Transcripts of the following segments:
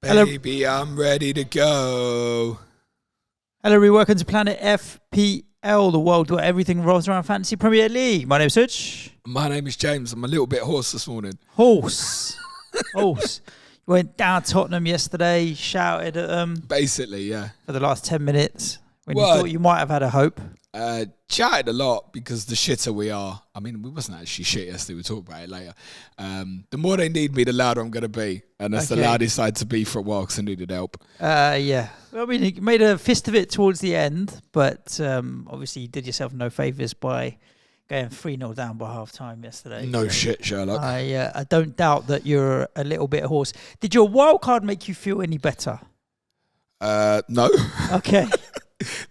Baby, I'm ready to go. Hello, everybody. Welcome to Planet FPL, the world where everything revolves around Fantasy Premier League. My name's Suj. My name is James. I'm a little bit hoarse this morning. Horse. You went down Tottenham yesterday, shouted at them. Basically, yeah. For the last 10 minutes when you thought you might have had a hope. Chatted a lot because the shitter we are. I mean, we wasn't actually shit yesterday. We'll talk about it later. The more they need me, the louder I'm going to be. And that's the loudest I had to be for a while because I needed help. Yeah. I mean, you made a fist of it towards the end, but obviously you did yourself no favours by going 3-0 down by half-time yesterday. No shit, Sherlock. I don't doubt that you're a little bit hoarse. Did your wild card make you feel any better? No. Okay.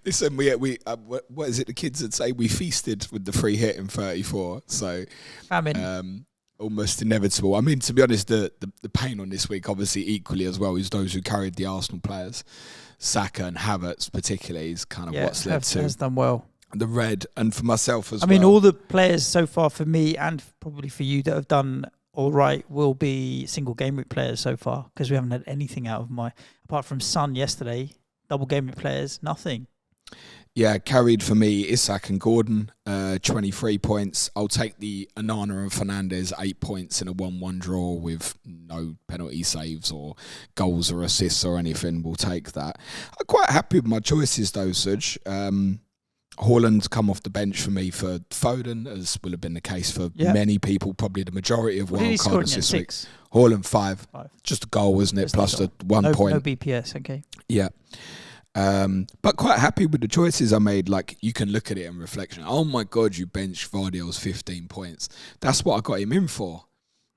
Listen, we what is it the kids would say? We feasted with the free hit in 34. So famine. Almost inevitable. I mean, to be honest, the pain on this week, obviously equally as well, is those who carried the Arsenal players. Saka and Havertz particularly is kind of what's led to. Has done well. The red, and for myself as well. I mean, all the players so far for me and probably for you that have done all right will be single game week players so far because we haven't had anything out of apart from Son yesterday. Double game week players, nothing. Yeah, carried for me Isak and Gordon, 23 points. I'll take the Onana and Fernandes, 8 points in a 1-1 draw with no penalty saves or goals or assists or anything. We'll take that. I'm quite happy with my choices though, Suj. Haaland's come off the bench for me for Foden, as will have been the case for many people, probably the majority of Wildcarders this week. Haaland 5. Just a goal, wasn't it? Plus the 1 point. No BPS, okay. Yeah. But quite happy with the choices I made. Like, you can look at it in reflection. Oh my God, you benched Vardy's 15 points. That's what I got him in for.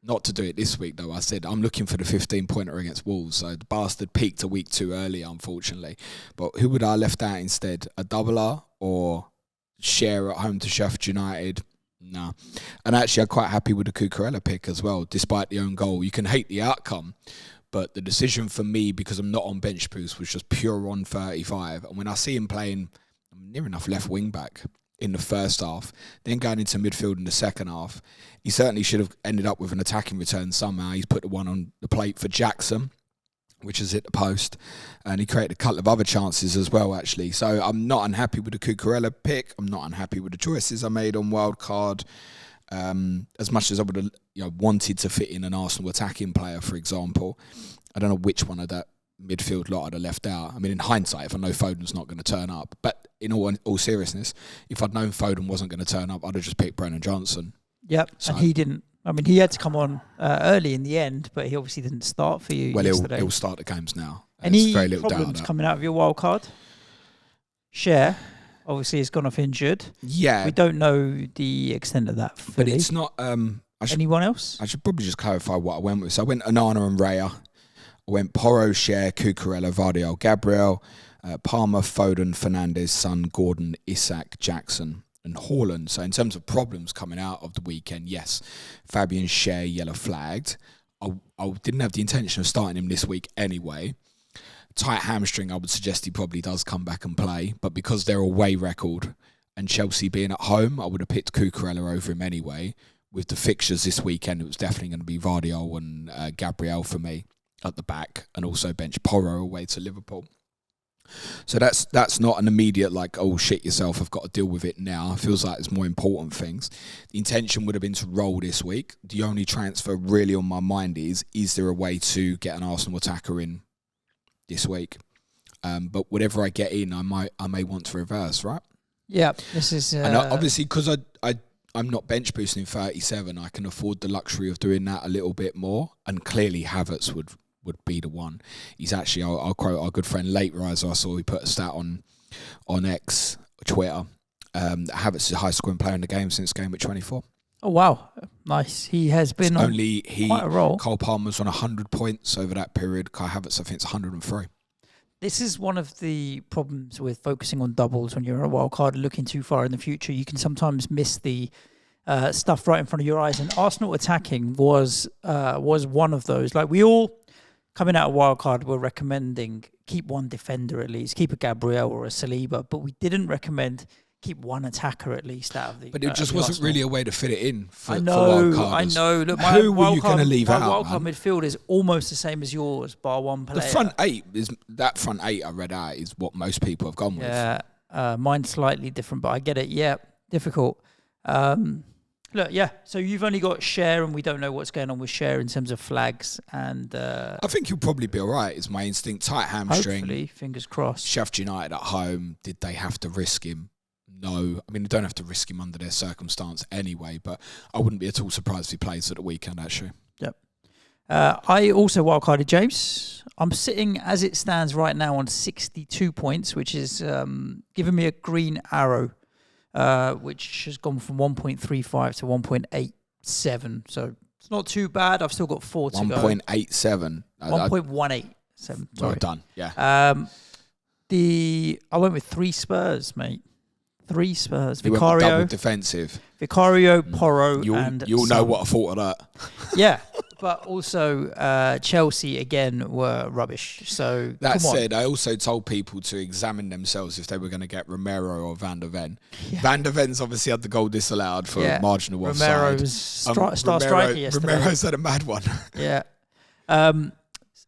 Not to do it this week, though. I said, I'm looking for the 15-pointer against Wolves. So the bastard peaked a week too early, unfortunately. But who would I left out instead? A doubler or share at home to Sheffield United? Nah. And actually, I'm quite happy with the Cucurella pick as well, despite the own goal. You can hate the outcome, but the decision for me, because I'm not on bench boost, was just pure on 35. And when I see him playing near enough left wing back in the first half, then going into midfield in the second half, he certainly should have ended up with an attacking return somehow. He's put the one on the plate for Jackson, which has hit the post, and he created a couple of other chances as well, actually. So I'm not unhappy with the Cucurella pick. I'm not unhappy with the choices I made on wildcard. As much as I would have wanted to fit in an Arsenal attacking player, for example, I don't know which one of that midfield lot I'd have left out. I mean, in hindsight, if I know Foden's not going to turn up, but in all seriousness, if I'd known Foden wasn't going to turn up, I'd have just picked Brennan Johnson. Yep, so, and he didn't. I mean, he had to come on early in the end, but he obviously didn't start for you yesterday. He'll start the games now. Any very little problems coming out of your wild card? Cher, obviously, has gone off injured. Yeah. We don't know the extent of that fully. But it's not... anyone else? I should probably just clarify what I went with. So I went Onana and Raya. I went Porro, Cher, Cucurella, Vardy, Gabriel, Palmer, Foden, Fernandes, Son, Gordon, Isak, Jackson, and Haaland. So in terms of problems coming out of the weekend, yes, Fabian Cher yellow flagged. I didn't have the intention of starting him this week anyway. Tight hamstring, I would suggest he probably does come back and play. But because they're away record and Chelsea being at home, I would have picked Cucurella over him anyway. With the fixtures this weekend, it was definitely going to be Vardy and Gabriel for me at the back, and also bench Porro away to Liverpool. So that's not an immediate like, oh shit yourself, I've got to deal with it now. It feels like there's more important things. The intention would have been to roll this week. The only transfer really on my mind is there a way to get an Arsenal attacker in this week? But whatever I get in, I may want to reverse, right? Yeah, this is... And obviously, because I'm not bench boosting 37, I can afford the luxury of doing that a little bit more. And clearly Havertz would be the one. He's actually, I'll quote our good friend Late Riser. I saw he put a stat on X, Twitter. Havertz is the highest scoring player in the game since Gameweek 24. Oh, wow. Nice. He has been on quite a roll. Cole Palmer's on 100 points over that period. Kai Havertz, I think, it's 103. This is one of the problems with focusing on doubles when you're a wild card and looking too far in the future. You can sometimes miss the stuff right in front of your eyes. And Arsenal attacking was one of those. Like, we all... Coming out of wildcard, we're recommending keep one defender at least, keep a Gabriel or a Saliba, but we didn't recommend keep one attacker at least out of the. But it just wasn't really a way to fit it in for I know. Wildcarders. Look, who were you going to leave out? My wildcard midfield is almost the same as yours, bar one player. The front eight I read out is what most people have gone with. Yeah, mine's slightly different, but I get it. Yeah, difficult. Look, yeah. So you've only got Share, and we don't know what's going on with Share in terms of flags. And I think he'll probably be all right. Is my instinct. Tight hamstring. Hopefully, fingers crossed. Sheffield United at home. Did they have to risk him? No. I mean, they don't have to risk him under their circumstance anyway. But I wouldn't be at all surprised if he plays at the weekend. Actually. Yep. I also wildcarded James. I'm sitting as it stands right now on 62 points, which is giving me a green arrow. Which has gone from 1.35 to 1.87. So it's not too bad. I've still got 4 to go. 1.87. 1.187. Sorry. Well done. Yeah. I went with 3 Spurs, mate. 3 Spurs. You Vicario. Double defensive. Vicario, Porro, and you'll know what I thought of that. Yeah. But also Chelsea again were rubbish. So that said, I also told people to examine themselves if they were going to get Romero or Van der Ven. Yeah. Van der Ven's obviously had the goal disallowed for marginal offside. Romero's star striker yesterday. Romero's had a mad one. Yeah.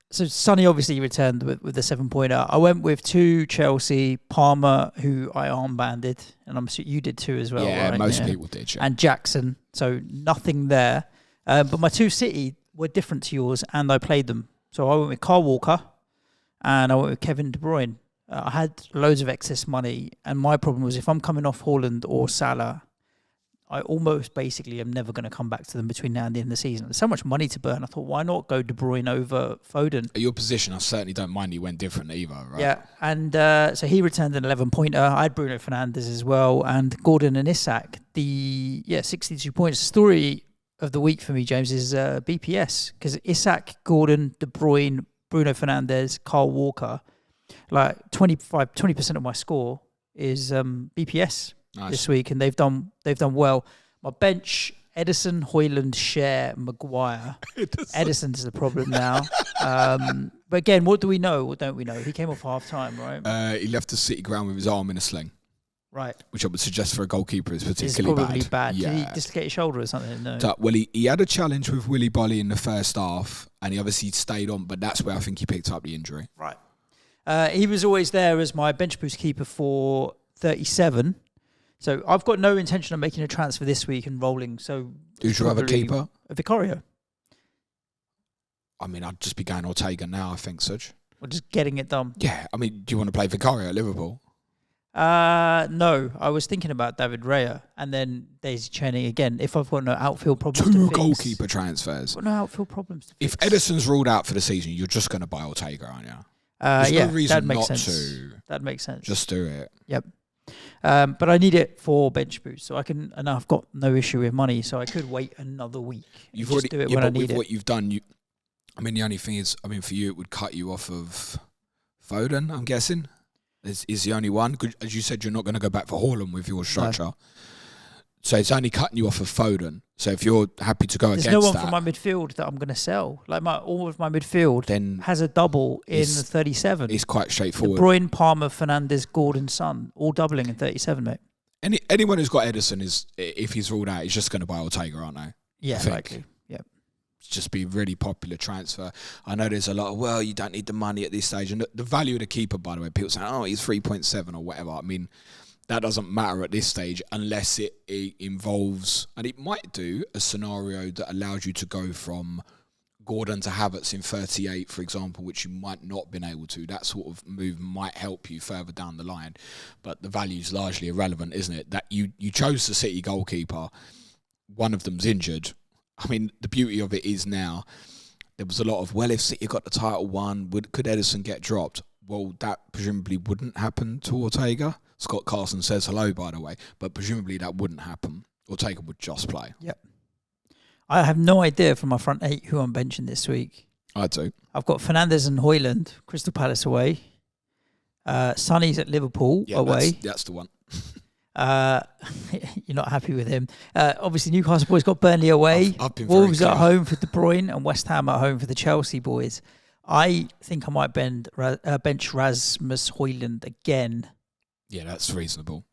So Sonny obviously returned with the 7-pointer. I went with 2 Chelsea, Palmer, who I armbanded, and I'm assuming you did too as well. Yeah, right? most people did. Yeah. And Jackson. So nothing there. But my 2 City were different to yours, and I played them. So I went with Kyle Walker, and I went with Kevin De Bruyne. I had loads of excess money, and my problem was if I'm coming off Haaland or Salah, I almost basically am never going to come back to them between now and the end of the season. There's so much money to burn. I thought, why not go De Bruyne over Foden? At your position, I certainly don't mind you went different either, right? Yeah, and so he returned an 11-pointer. I had Bruno Fernandes as well, and Gordon and Isak. 62 points. The story of the week for me, James, is BPS, because Isak, Gordon, De Bruyne, Bruno Fernandes, Kyle Walker, like 20% of my score is BPS. Nice. This week, and they've done well. My bench: Edison, Højlund, Share, Maguire. Edison's the problem now. But again, what do we know? What don't we know? He came off half time, right? He left the City ground with his arm in a sling. Right. Which I would suggest for a goalkeeper is particularly probably bad. Yeah. Did he dislocate his shoulder or something? No. So, well, he had a challenge with Willy Bolly in the first half, and he obviously stayed on, but that's where I think he picked up the injury. Right. He was always there as my bench boost keeper for 37. So I've got no intention of making a transfer this week and rolling. So who's your other keeper? Vicario. I mean, I'd just be going Ortega now, I think, Suj. Or just getting it done. Yeah. I mean, do you want to play Vicario at Liverpool? No. I was thinking about David Raya and then Daisy Cheney again. If I've got no outfield problems to fix. 2 goalkeeper transfers. I've got no outfield problems to fix. If Edison's ruled out for the season, you're just going to buy Ortega, aren't you? There's no reason not to. That makes sense. Just do it. Yep. But I need it for bench boost, so I can, and I've got no issue with money, so I could wait another week. You've already do it when I need it. What you've done, I mean, the only thing is, for you, it would cut you off of Foden. I'm guessing is the only one. As you said, you're not going to go back for Haaland with your structure, no. So it's only cutting you off of Foden. So if you're happy to go against that, there's no one from my midfield that I'm going to sell. Like all of my midfield then has a double in 37. It's quite straightforward. De Bruyne, Palmer, Fernandes, Gordon, Son, all doubling in 37, mate. Anyone who's got Edison if he's ruled out, he's just going to buy Ortega, aren't they? Yeah, likely. Yeah. Just be a really popular transfer. I know there's a lot of, you don't need the money at this stage. And the value of the keeper, by the way, people say, he's 3.7 or whatever. I mean, that doesn't matter at this stage unless it involves, and it might do, a scenario that allows you to go from Gordon to Havertz in 38, for example, which you might not have been able to. That sort of move might help you further down the line. But the value's largely irrelevant, isn't it? That you chose the City goalkeeper. One of them's injured. I mean, the beauty of it is now, there was a lot of, if City got the title won, could Edison get dropped? Well, that presumably wouldn't happen to Ortega. Scott Carson says hello, by the way, but presumably that wouldn't happen. Ortega would just play. Yep. I have no idea from my front 8 who I'm benching this week. I do. I've got Fernandes and Højlund, Crystal Palace away. Sonny's at Liverpool away. That's the one. You're not happy with him. Obviously, Newcastle boys got Burnley away. I've been Wolves at home for De Bruyne and West Ham at home for the Chelsea boys. I think I might bench Rasmus Højlund again. Yeah, that's reasonable.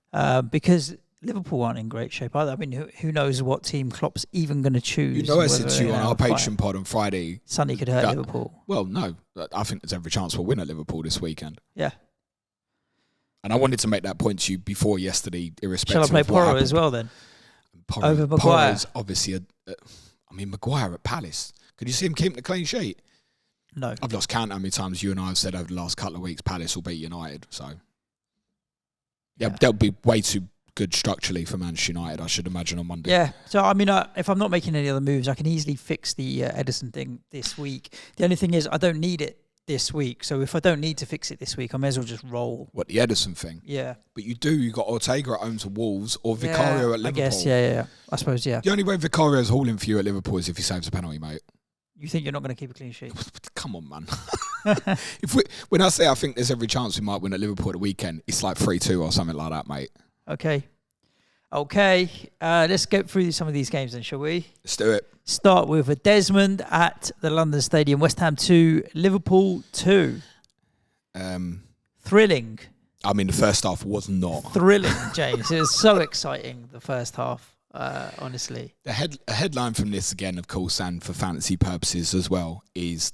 because Liverpool aren't in great shape either. I mean, who knows what team Klopp's even going to choose? You know, I said to you on our Patreon pod on Friday, Sunday could hurt Liverpool. Well, no, I think there's every chance we'll win at Liverpool this weekend. Yeah. And I wanted to make that point to you before yesterday, irrespective. Shall I play of what Porro as well then? Over Maguire. Porro's obviously Maguire at Palace. Could you see him keeping the clean sheet? No. I've lost count how many times you and I have said over the last couple of weeks Palace will beat United. So, yeah. They'll be way too good structurally for Manchester United, I should imagine, on Monday. Yeah. So, I mean, if I'm not making any other moves, I can easily fix the Edison thing this week. The only thing is I don't need it this week. So if I don't need to fix it this week, I may as well just roll. What, the Edison thing? Yeah. But you got Ortega at home to Wolves or Vicario at Liverpool. I guess, yeah. I suppose, yeah. The only way Vicario's hauling for you at Liverpool is if he saves a penalty, mate. You think you're not going to keep a clean sheet? Come on, man. When I say I think there's every chance we might win at Liverpool at the weekend, it's like 3-2 or something like that, mate. Okay. Let's go through some of these games then, shall we? Let's do it. Start with a Desmond at the London Stadium. West Ham 2, Liverpool 2. Thrilling. I mean, the first half was not. Thrilling, James. It was so exciting, the first half, honestly. A headline from this, again, of course, and for fantasy purposes as well, is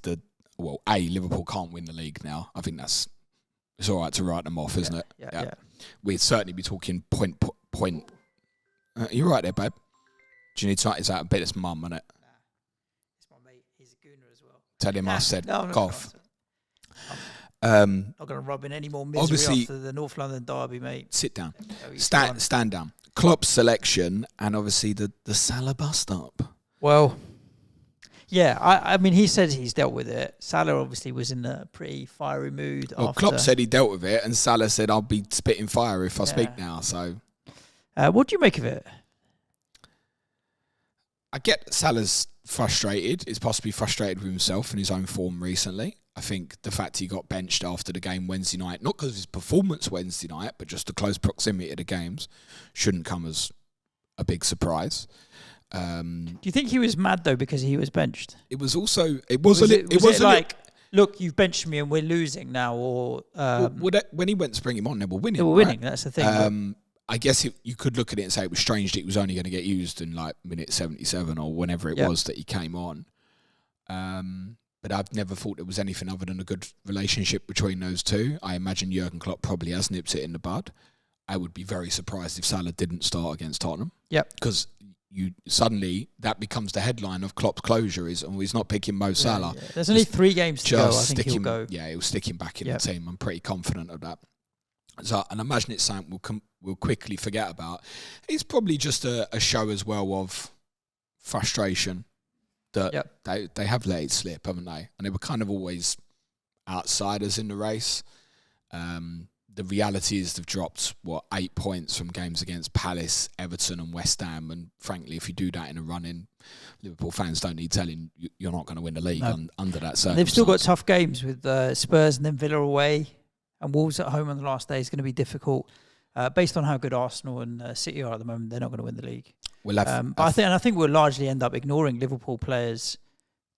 Liverpool can't win the league now. I think it's all right to write them off, isn't it? Yeah. We'd certainly be talking point. You're right there, babe. Do you need to? Is that a bit of mum, isn't it? Nah. It's my mate. He's a gooner as well. Tell him I said cough. I'm not going to rub in any more misery obviously, after the North London derby, mate. Sit down. Stand down. Klopp's selection and obviously the Salah bust up. Well, yeah, I mean, he said he's dealt with it. Salah obviously was in a pretty fiery mood. Well, Klopp said he dealt with it, and Salah said, I'll be spitting fire if I speak now. So, what do you make of it? I get Salah's frustrated. He's possibly frustrated with himself and his own form recently. I think the fact he got benched after the game Wednesday night, not because of his performance Wednesday night, but just the close proximity of the games, shouldn't come as a big surprise. Do you think he was mad though because he was benched? It was also look, you've benched me and we're losing now, or when he went to bring him on, they were winning. They were winning. Right? That's the thing. I guess you could look at it and say it was strange that he was only going to get used in like minute 77 or whenever it was that he came on. But I've never thought there was anything other than a good relationship between those two. I imagine Jurgen Klopp probably has nipped it in the bud. I would be very surprised if Salah didn't start against Tottenham. Yep. Because suddenly that becomes the headline of Klopp's closure he's not picking Mo Salah. Yeah. There's only 3 games to go. I think he'll go. Yeah, he'll stick him back in the team. I'm pretty confident of that. So, and I imagine it's something we'll quickly forget about. It's probably just a show as well of frustration that they have let it slip, haven't they? And they were kind of always outsiders in the race. The reality is they've dropped, 8 points from games against Palace, Everton and West Ham. And frankly, if you do that in a run-in, Liverpool fans don't need telling you're not going to win the league under that circumstance. They've still got tough games with Spurs and then Villa away. And Wolves at home on the last day is going to be difficult. Based on how good Arsenal and City are at the moment, they're not going to win the league. I think we'll largely end up ignoring Liverpool players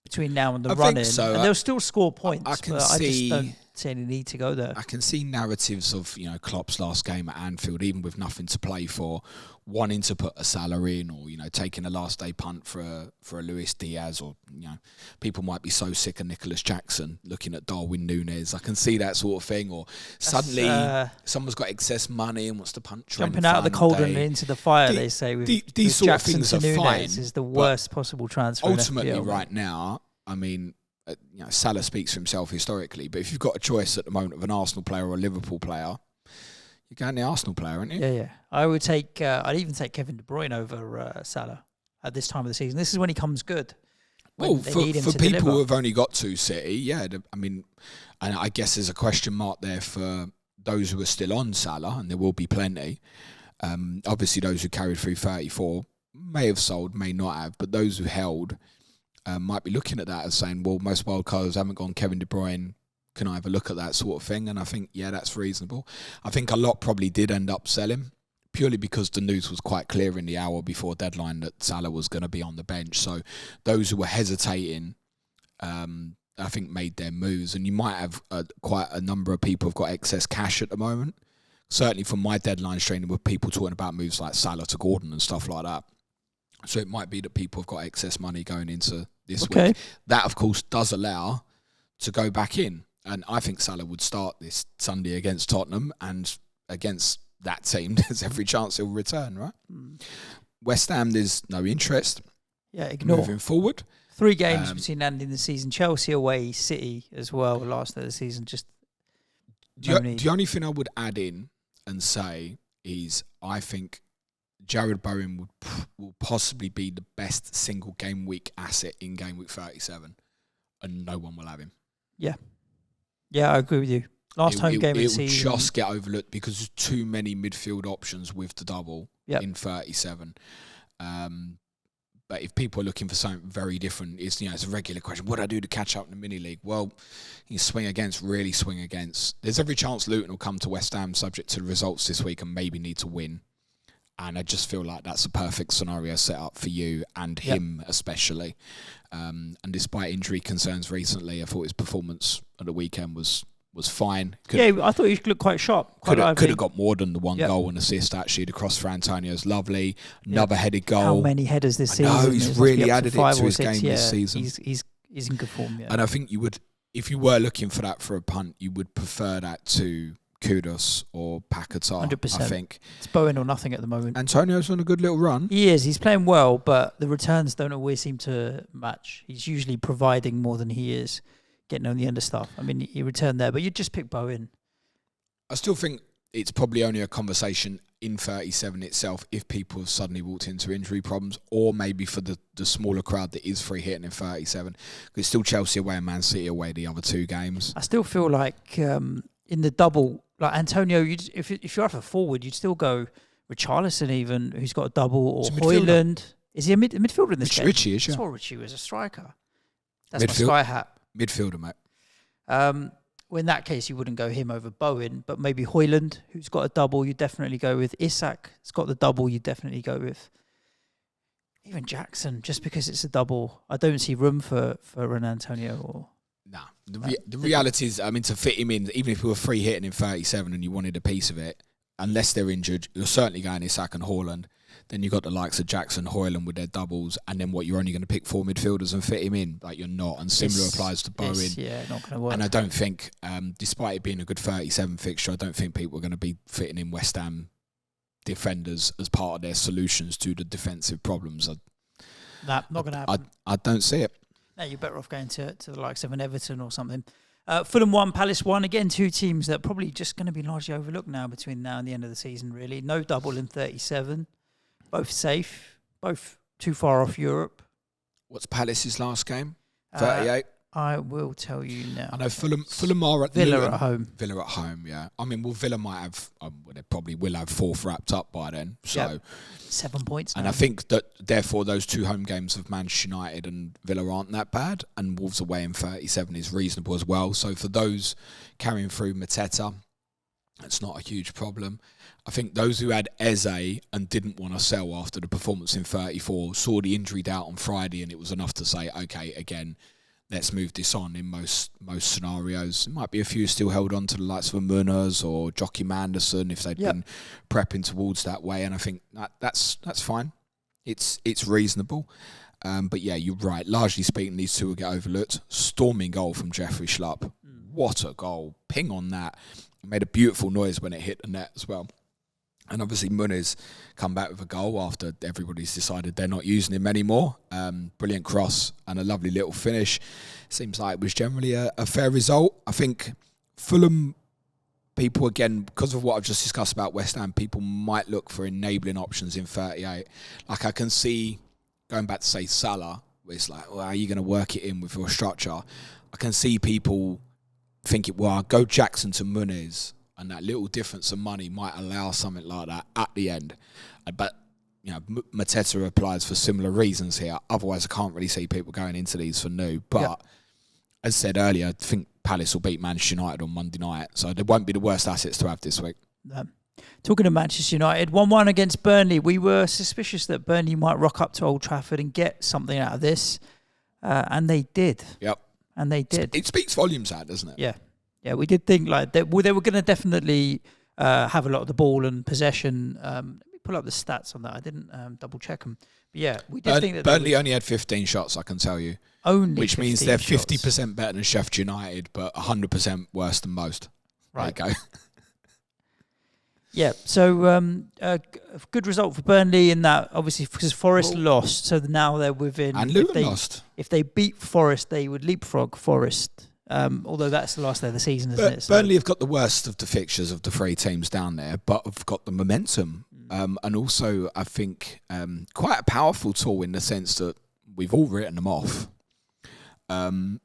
between now and the run-in. So. And they'll still score points, I just don't see any need to go there. I can see narratives of Klopp's last game at Anfield, even with nothing to play for, wanting to put a Salah in, or taking a last day punt for a Luis Diaz, or people might be so sick of Nicholas Jackson looking at Darwin Núñez. I can see that sort of thing, or suddenly someone's got excess money and wants to punt jumping out of the cauldron into the fire. They say these sort Jackson of things are fine. Is the worst possible transfer. Ultimately, right now, I mean, Salah speaks for himself historically, but if you've got a choice at the moment of an Arsenal player or a Liverpool player, you're going the Arsenal player, aren't you? Yeah. I would take. I'd even take Kevin De Bruyne over Salah at this time of the season. This is when he comes good. Well, for people who have only got 2 City, I mean, and I guess there's a question mark there for those who are still on Salah, and there will be plenty. Obviously, those who carried through 34 may have sold, may not have, but those who held might be looking at that as saying, well, most wildcarders haven't gone Kevin De Bruyne. Can I have a look at that sort of thing? And I think, that's reasonable. I think a lot probably did end up selling, purely because the news was quite clear in the hour before deadline that Salah was going to be on the bench. So those who were hesitating, I think, made their moves. And you might have quite a number of people who've got excess cash at the moment. certainly from my deadline stream, with people talking about moves like Salah to Gordon and stuff like that. So it might be that people have got excess money going into this week. That, of course, does allow to go back in. And I think Salah would start this Sunday against Tottenham, and against that team, there's every chance he'll return, right? West Ham, there's no interest. Yeah, ignore. Moving forward. 3 games between ending the season. Chelsea away, City as well, last of the season. Just the only thing I would add in and say is I think Jared Bowen will possibly be the best single game week asset in game week 37, and no one will have him. Yeah, I agree with you. Last home game of the season, it will just get overlooked because there's too many midfield options with the double in 37. But if people are looking for something very different, it's a regular question. What do I do to catch up in the mini league? Well, you really swing against. There's every chance Luton will come to West Ham subject to the results this week and maybe need to win. And I just feel like that's a perfect scenario set up for you and him especially. And despite injury concerns recently, I thought his performance at the weekend was fine. I thought he looked quite sharp. Could have got more than the one goal and assist, actually. The cross for Antonio's lovely. Another headed goal. How many headers this season? No, he's really added it to his game this season. He's in good form, And I think you would, if you were looking for that for a punt, you would prefer that to Kudus or Paquetá. 100%. I think it's Bowen or nothing at the moment. Antonio's on a good little run. He is. He's playing well, but the returns don't always seem to match. He's usually providing more than he is getting on the end of stuff. I mean, he returned there, but you'd just pick Bowen. I still think it's probably only a conversation in 37 itself if people have suddenly walked into injury problems, or maybe for the smaller crowd that is free hitting in 37. Because it's still Chelsea away and Man City away the other 2 games. I still feel like in the double, like Antonio, if you're after a forward, you'd still go Richarlison even, who's got a double, or Højlund. Is he a midfielder in this game? Richie is, yeah. I saw Richie was a striker. That's my Sky hat. Midfielder, mate. Well, in that case, you wouldn't go him over Bowen, but maybe Højlund, who's got a double, you'd definitely go with. Isak has got the double, you'd definitely go with. Even Jackson, just because it's a double. I don't see room for an Antonio. The reality is, I mean, to fit him in, even if we were free hitting in 37 and you wanted a piece of it, unless they're injured, you're certainly going Isak and Haaland. Then you've got the likes of Jackson, Højlund with their doubles, and then you're only going to pick 4 midfielders and fit him in. Like, you're not. And similar applies to Bowen. Not going to work. And I don't think, despite it being a good 37 fixture, I don't think people are going to be fitting in West Ham defenders as part of their solutions to the defensive problems. Not going to happen. I don't see it. No, you're better off going to the likes of an Everton or something. Fulham 1, Palace 1. Again, 2 teams that are probably just going to be largely overlooked now between now and the end of the season, really. No double in 37. Both safe. Both too far off Europe. What's Palace's last game? 38? I will tell you now. I know Fulham are at Villa Luton. at home. Villa at home, yeah. I mean, Villa might have, they probably will have 4th wrapped up by then. So 7 points now. And I think that, therefore, those 2 home games of Manchester United and Villa aren't that bad. And Wolves away in 37 is reasonable as well. So for those carrying through Mateta, it's not a huge problem. I think those who had Eze and didn't want to sell after the performance in 34 saw the injury doubt on Friday, and it was enough to say, okay, again, let's move this on in most scenarios. There might be a few still held on to the likes of Munoz or Joachim Anderson if they'd been prepping towards that way, and I think that's fine. It's reasonable. But yeah, you're right. Largely speaking, these 2 will get overlooked. Storming goal from Jeffrey Schlupp. What a goal. Ping on that. It made a beautiful noise when it hit the net as well. And obviously Muniz come back with a goal after everybody's decided they're not using him anymore. Brilliant cross and a lovely little finish. Seems like it was generally a fair result. I think Fulham people, again, because of what I've just discussed about West Ham, people might look for enabling options in 38. Like, I can see, going back to, say, Salah, where it's like, well, how are you going to work it in with your structure? I can see people thinking, well, I'll go Jackson to Muniz, and that little difference of money might allow something like that at the end. But, Mateta applies for similar reasons here. Otherwise, I can't really see people going into these for new. But, as said earlier, I think Palace will beat Manchester United on Monday night. So they won't be the worst assets to have this week. Talking of Manchester United, 1-1 against Burnley. We were suspicious that Burnley might rock up to Old Trafford and get something out of this. And they did. Yep. And they did. It speaks volumes out, doesn't it? Yeah. Yeah, we did think like they were going to definitely have a lot of the ball and possession. Let me pull up the stats on that. I didn't double check them. But yeah, we did think that Burnley only had 15 shots, I can tell you. Only which means they're 50% shots. better than Sheffield United, but 100% worse than most. Right. There you go. Yeah, so a good result for Burnley in that, obviously, because Forest lost, so now they're within. And Luton lost. If they beat Forest, they would leapfrog Forest, although that's the last day of the season, isn't it? So Burnley have got the worst of the fixtures of the three teams down there, but have got the momentum. And also, I think, quite a powerful tool in the sense that we've all written them off. And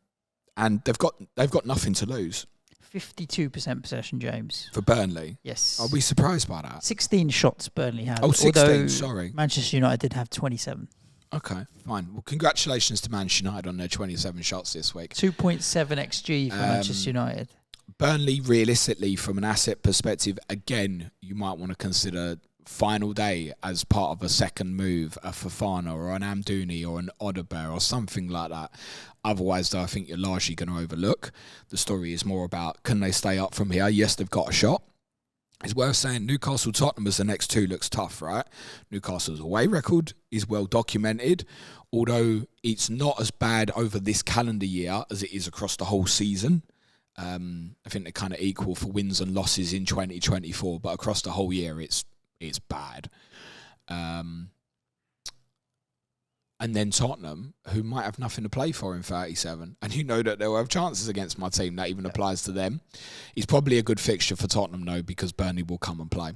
they've got nothing to lose. 52% possession, James. For Burnley? Yes. Are we surprised by that? 16 shots Burnley had. Oh, 16, sorry. Manchester United did have 27. Okay, fine. Well, congratulations to Manchester United on their 27 shots this week. 2.7 XG for Manchester United. Burnley, realistically, from an asset perspective, again, you might want to consider final day as part of a second move, a Fofana or an Amdouni or an Odebear or something like that. Otherwise, though, I think you're largely going to overlook. The story is more about, can they stay up from here? Yes, they've got a shot. It's worth saying Newcastle Tottenham as the next two looks tough, right? Newcastle's away record is well documented, although it's not as bad over this calendar year as it is across the whole season. I think they're kind of equal for wins and losses in 2024, but across the whole year, it's bad. And then Tottenham, who might have nothing to play for in 37, and you know that they'll have chances against my team. That even applies to them. It's probably a good fixture for Tottenham, though, because Burnley will come and play.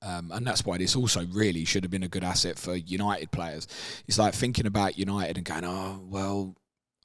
And that's why this also really should have been a good asset for United players. It's like thinking about United and going, oh, well,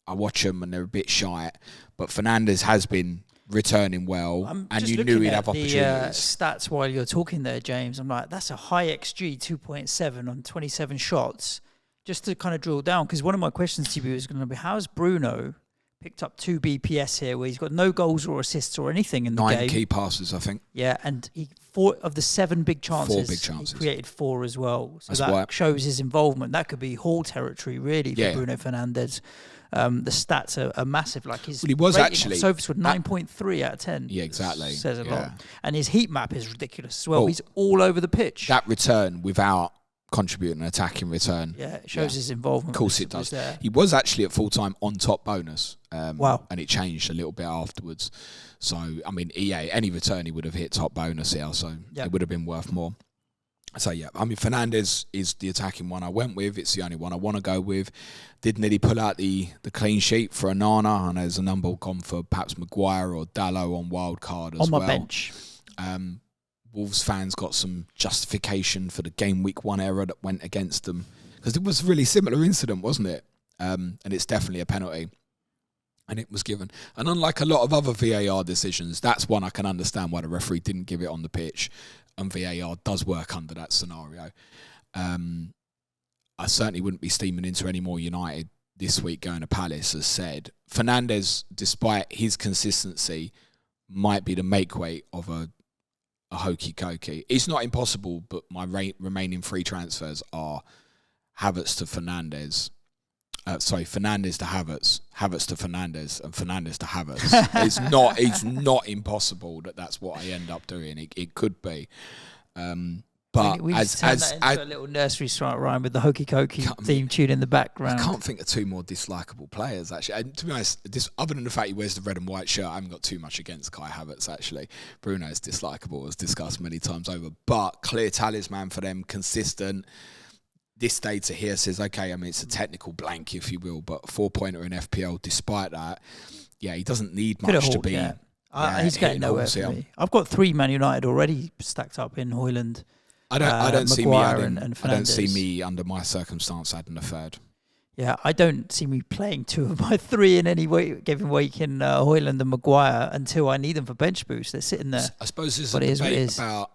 I watch them and they're a bit shy. But Fernandes has been returning well, and you knew he'd have opportunities. Stats while you're talking there, James. I'm like, that's a high XG, 2.7 on 27 shots. Just to kind of drill down, because one of my questions to you is going to be, how's Bruno picked up 2 BPS here, where he's got no goals or assists or anything in the game? 9 key passes, I think. Yeah, and 4 of the 7 big chances, 4 big chances. He created 4 as well. So That's that shows his involvement. That could be Hall territory, really, for Bruno Fernandes. The stats are massive. Like his he was rating actually on Sofas with 9.3 out of 10. Yeah, exactly. Says a lot. And his heat map is ridiculous as well. He's all over the pitch. That return without contributing an attacking return. Yeah, it shows his involvement. Of course it does. He was actually at full-time on top bonus. Wow. And it changed a little bit afterwards. So, I mean, any return he would have hit top bonus here, so it would have been worth more. So, yeah, I mean, Fernandes is the attacking one I went with. It's the only one I want to go with. Did nearly pull out the clean sheet for Onana, and there's a number gone for perhaps Maguire or Dallo on Wildcard as well. On my bench. Wolves fans got some justification for the Gameweek 1 error that went against them, because it was a really similar incident, wasn't it? And it's definitely a penalty. And it was given. And unlike a lot of other VAR decisions, that's one I can understand why the referee didn't give it on the pitch. And VAR does work under that scenario. I certainly wouldn't be steaming into any more United this week going to Palace, as said. Fernandes, despite his consistency, might be the make weight of a hokey-cokey. It's not impossible, but my remaining 3 transfers are Havertz to Fernandes. Fernandes to Havertz, Havertz to Fernandes, and Fernandes to Havertz. It's not impossible that's what I end up doing. It could be. But we just turned that into a little nursery rhyme with the hokey cokey theme tune in the background. I can't think of 2 more dislikable players, actually. And to be honest, other than the fact he wears the red and white shirt, I haven't got too much against Kai Havertz, actually. Bruno is dislikable, as discussed many times over. But clear talisman for them, consistent. This data here says, okay, I mean, it's a technical blank, if you will, but 4-pointer in FPL, despite that, he doesn't need much to be. He's getting nowhere for me. I've got 3 Man United already stacked up in Højlund. I don't see me adding, and I don't see me under my circumstance adding a third. Yeah, I don't see me playing 2 of my 3 in any way, given week in Højlund and Maguire until I need them for bench boost. They're sitting there. I suppose there's a debate about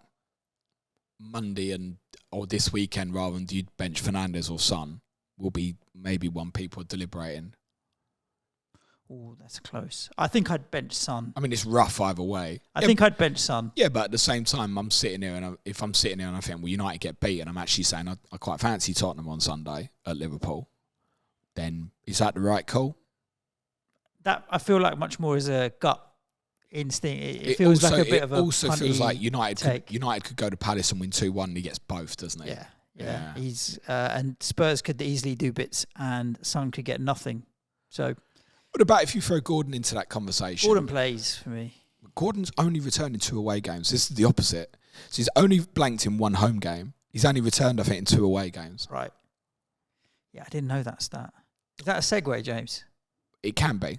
Monday or this weekend rather than do you bench Fernandes or Son will be maybe one people are deliberating. Oh, that's close. I think I'd bench Son. I mean, it's rough either way. I think I'd bench Son. Yeah, but at the same time, I'm sitting here, and if I'm sitting here and I think, well, United get beaten, I'm actually saying I quite fancy Tottenham on Sunday at Liverpool. Then is that the right call? That I feel like much more is a gut instinct. It feels also, like a bit of a. It also feels like take. United could go to Palace and win 2-1 and he gets both, doesn't he? Yeah. He's and Spurs could easily do bits, and Son could get nothing. So, what about if you throw Gordon into that conversation? Gordon plays for me. Gordon's only returned in 2 away games. This is the opposite. So he's only blanked in 1 home game. He's only returned, I think, in 2 away games. Right. Yeah, I didn't know that stat. Is that a segue, James? It can be.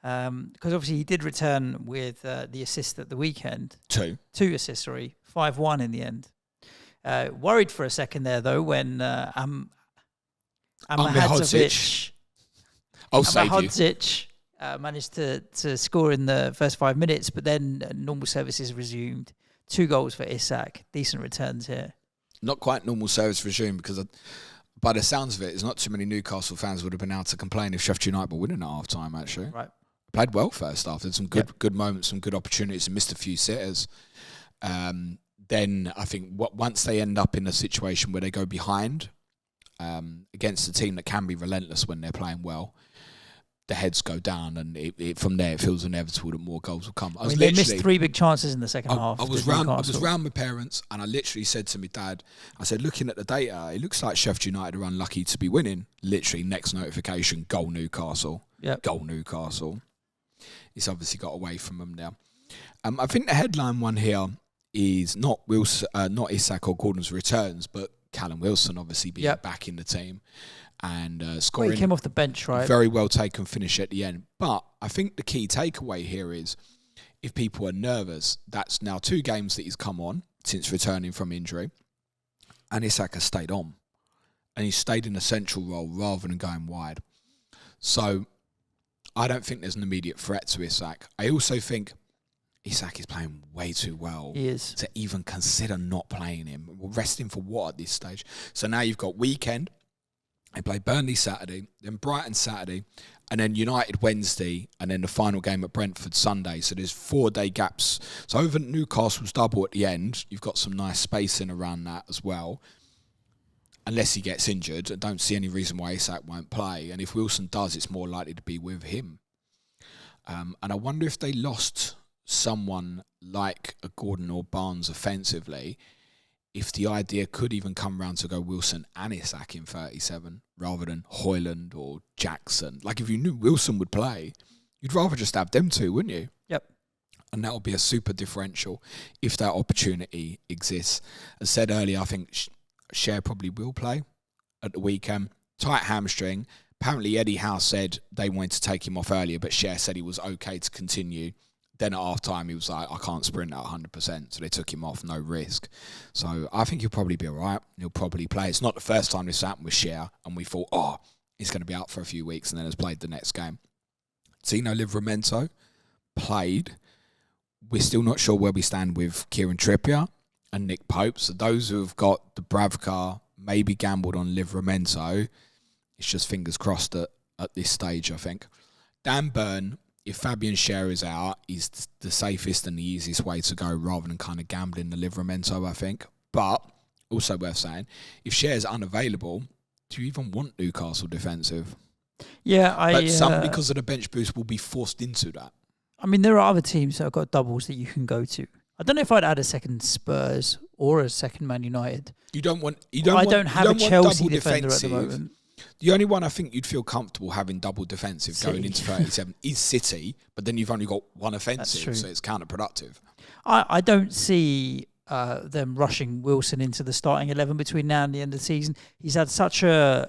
Because obviously he did return with the assist at the weekend. 2 assists, 5-1 in the end. Worried for a second there, though, when Amahadzovic managed to score in the first 5 minutes, but then normal services resumed. 2 goals for Isak. Decent returns here. Not quite normal service resumed because by the sounds of it, there's not too many Newcastle fans would have been able to complain if Sheffield United were winning at half time, actually. Right. Played well first half. There's some good moments, some good opportunities, and missed a few sitters. Then I think once they end up in a situation where they go behind against a team that can be relentless when they're playing well, the heads go down, and from there it feels inevitable that more goals will come. They missed 3 big chances in the second half. I was round my parents, and I literally said to my dad, I said, looking at the data, it looks like Sheffield United are unlucky to be winning. Literally, next notification, goal Newcastle. Yep. Goal Newcastle. It's obviously got away from them now. I think the headline one here is not Isak or Gordon's returns, but Callum Wilson obviously being back in the team and scoring. He came off the bench, right? Very well taken finish at the end. But I think the key takeaway here is, if people are nervous, that's now 2 games that he's come on since returning from injury, and Isak has stayed on, and he's stayed in a central role rather than going wide. So I don't think there's an immediate threat to Isak. I also think Isak is playing way too well to even consider not playing him. We'll rest him for what at this stage? So now you've got weekend. They play Burnley Saturday, then Brighton Saturday, and then United Wednesday, and then the final game at Brentford Sunday. So there's 4-day gaps. So over Newcastle's double at the end, you've got some nice spacing around that as well. Unless he gets injured, I don't see any reason why Isak won't play. And if Wilson does, it's more likely to be with him. And I wonder if they lost someone like a Gordon or Barnes offensively, if the idea could even come round to go Wilson and Isak in 37 rather than Højlund or Jackson. Like, if you knew Wilson would play, you'd rather just have them 2, wouldn't you? Yep. And that would be a super differential if that opportunity exists. As said earlier, I think Cher probably will play at the weekend. Tight hamstring. Apparently Eddie Howe said they wanted to take him off earlier, but Cher said he was okay to continue. Then at half time, he was like, I can't sprint at 100%. So they took him off, no risk. So I think he'll probably be all right. He'll probably play. It's not the first time this happened with Cher, and we thought, he's going to be out for a few weeks, and then has played the next game. Tino Livramento played. We're still not sure where we stand with Kieran Trippier and Nick Pope. So those who have got the Bravcar maybe gambled on Livramento. It's just fingers crossed at this stage, I think. Dan Burn, if Fabian Schär is out, is the safest and the easiest way to go rather than kind of gambling the Livramento, I think. But also worth saying, if Schär's unavailable, do you even want Newcastle defensive? Yeah, But some, because of the bench boost, will be forced into that. I mean, there are other teams that have got doubles that you can go to. I don't know if I'd add a second Spurs or a second Man United. I don't have a Chelsea defender at the moment. The only one I think you'd feel comfortable having double defensive going into 37 is City, but then you've only got one offensive, so it's counterproductive. I don't see them rushing Wilson into the starting 11 between now and the end of the season. He's had such a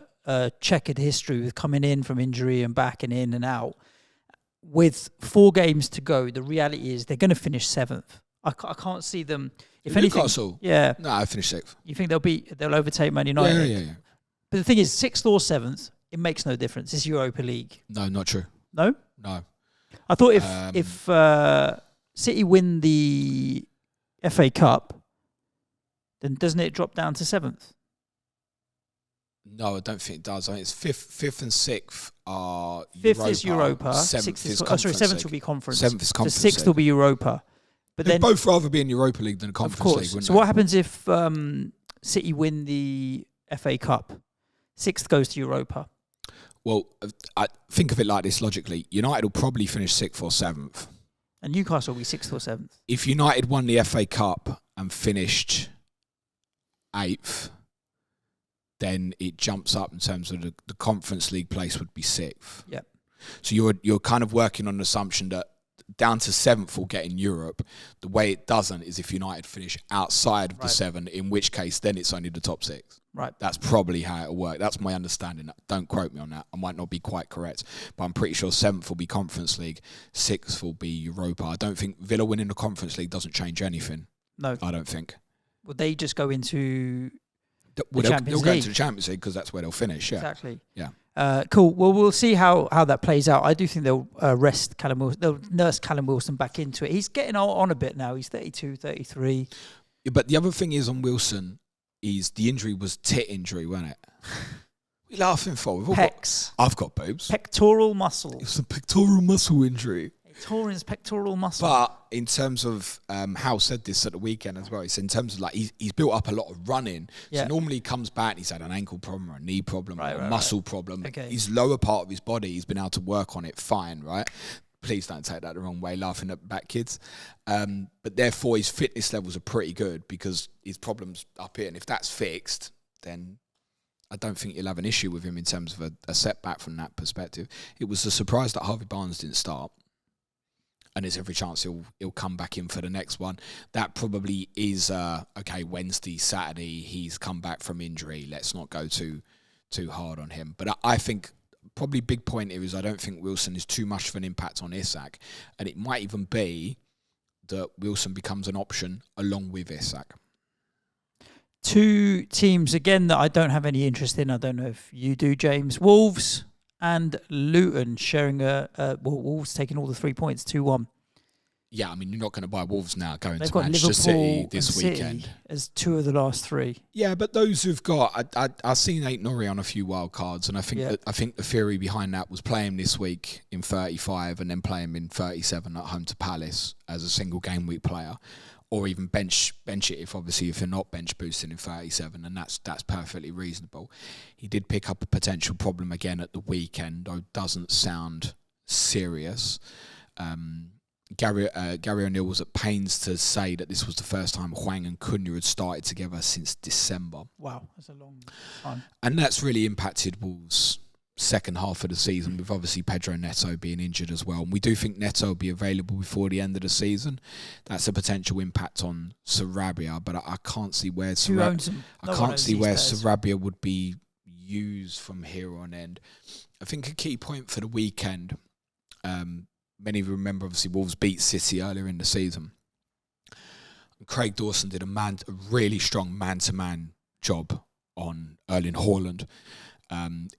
checkered history with coming in from injury and back and in and out. With 4 games to go, the reality is they're going to finish 7th. I can't see them. If Newcastle? Yeah. No, I finished 6th. You think they'll overtake Man United? Yeah. But the thing is, 6th or 7th, it makes no difference. It's Europa League. No, not true. No? No. I thought if City win the FA Cup, then doesn't it drop down to 7th? No, I don't think it does. I think it's 5th and 6th are 5th is Europa. 7th is Conference 7th will be Conference. 7th is Conference. The 6th will be Europa. But They'd then both rather be in Europa League than a Conference League, wouldn't so they? what happens if City win the FA Cup? 6th goes to Europa. Well, I think of it like this logically. United will probably finish 6th or 7th. And Newcastle will be 6th or 7th. If United won the FA Cup and finished 8th, then it jumps up in terms of the Conference League place would be 6th. Yep. So you're kind of working on the assumption that down to 7th will get in Europe. The way it doesn't is if United finish outside of the 7, in which case then it's only the top 6. Right. That's probably how it'll work. That's my understanding. Don't quote me on that. I might not be quite correct, but I'm pretty sure 7th will be Conference League, 6th will be Europa. I don't think Villa winning the Conference League doesn't change anything. No. I don't think. Would they just go into They'll Champions go League? into the Champions League because that's where they'll finish. Yeah. Exactly. Yeah. Cool. Well, we'll see how that plays out. I do think they'll rest Callum Wilson. They'll nurse Callum Wilson back into it. He's getting on a bit now. He's 32, 33. Yeah, but the other thing is on Wilson is the injury was tit injury, wasn't it? What are you laughing for? Pecs. I've got boobs. Pectoral muscle. It's a pectoral muscle injury. He tore his pectoral muscle. But in terms of, Hal said this at the weekend as well, he said in terms of like, he's built up a lot of running. Yeah. So normally he comes back and he's had an ankle problem or a knee problem or a muscle problem. Okay. His lower part of his body, he's been able to work on it fine, right? Please don't take that the wrong way, laughing at back kids. But therefore his fitness levels are pretty good because his problem's up here. And if that's fixed, then I don't think you'll have an issue with him in terms of a setback from that perspective. It was a surprise that Harvey Barnes didn't start. And there's every chance he'll come back in for the next one. That probably is, Wednesday, Saturday, he's come back from injury. Let's not go too hard on him. But I think probably big point here is I don't think Wilson is too much of an impact on Isak. And it might even be that Wilson becomes an option along with Isak. 2 teams, again, that I don't have any interest in. I don't know if you do, James. Wolves and Luton sharing Wolves taking all the 3 points, 2-1. Yeah, I mean, you're not going to buy Wolves now going They've to got Manchester Liverpool City this and weekend. City as 2 of the last 3. Yeah, but those who've got, I've seen Aït-Nouri on a few wild cards, and I think the theory behind that was play him this week in 35 and then play him in 37 at home to Palace as a single game week player, or even bench it if you're not bench boosting in 37, and that's perfectly reasonable. He did pick up a potential problem again at the weekend, though doesn't sound serious. Gary O'Neill was at pains to say that this was the first time Hwang and Cunha had started together since December. Wow, that's a long time. And that's really impacted Wolves' second half of the season, with obviously Pedro Neto being injured as well. And we do think Neto will be available before the end of the season. That's a potential impact on Sarabia, but I can't see where Sarabia would be used from here on end. I think a key point for the weekend, many of you remember, obviously, Wolves beat City earlier in the season. Craig Dawson did a really strong man-to-man job on Erling Haaland.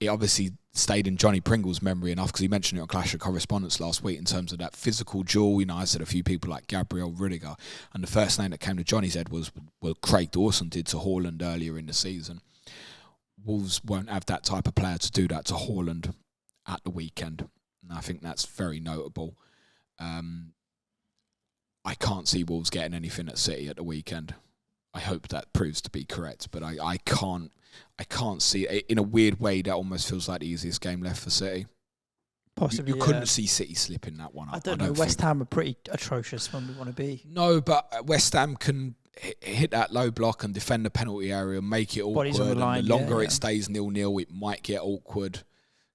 It obviously stayed in Johnny Pringle's memory enough because he mentioned it on Clash of Correspondence last week in terms of that physical duel. You know, I said a few people like Gabriel Rudiger, and the first name that came to Johnny's head was what Craig Dawson did to Haaland earlier in the season. Wolves won't have that type of player to do that to Haaland at the weekend. And I think that's very notable. I can't see Wolves getting anything at City at the weekend. I hope that proves to be correct, but I can't see it. In a weird way, that almost feels like the easiest game left for City. Possibly, you couldn't see City slipping that one up. I don't know. West Ham are pretty atrocious when we want to be. No, but West Ham can hit that low block and defend the penalty area, make it awkward. On the line, and the longer it stays 0-0, it might get awkward.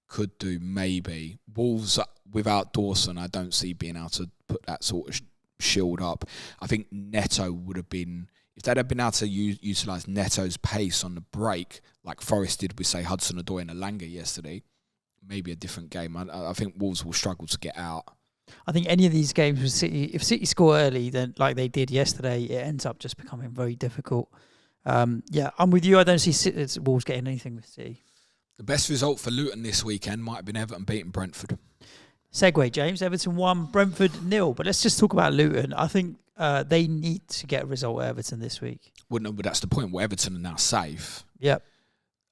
Could do, maybe. Wolves, without Dawson, I don't see being able to put that sort of shield up. I think Neto would have been, if they'd have been able to utilise Neto's pace on the break, like Forest did with, say, Hudson-Odoi and Elanga yesterday, maybe a different game. I think Wolves will struggle to get out. I think any of these games with City, if City score early, then like they did yesterday, it ends up just becoming very difficult. I'm with you. I don't see Wolves getting anything with City. The best result for Luton this weekend might have been Everton beating Brentford. Segue, James. Everton 1, Brentford 0. But let's just talk about Luton. I think they need to get a result at Everton this week. Well, no, but that's the point. Well, Everton are now safe. Yep.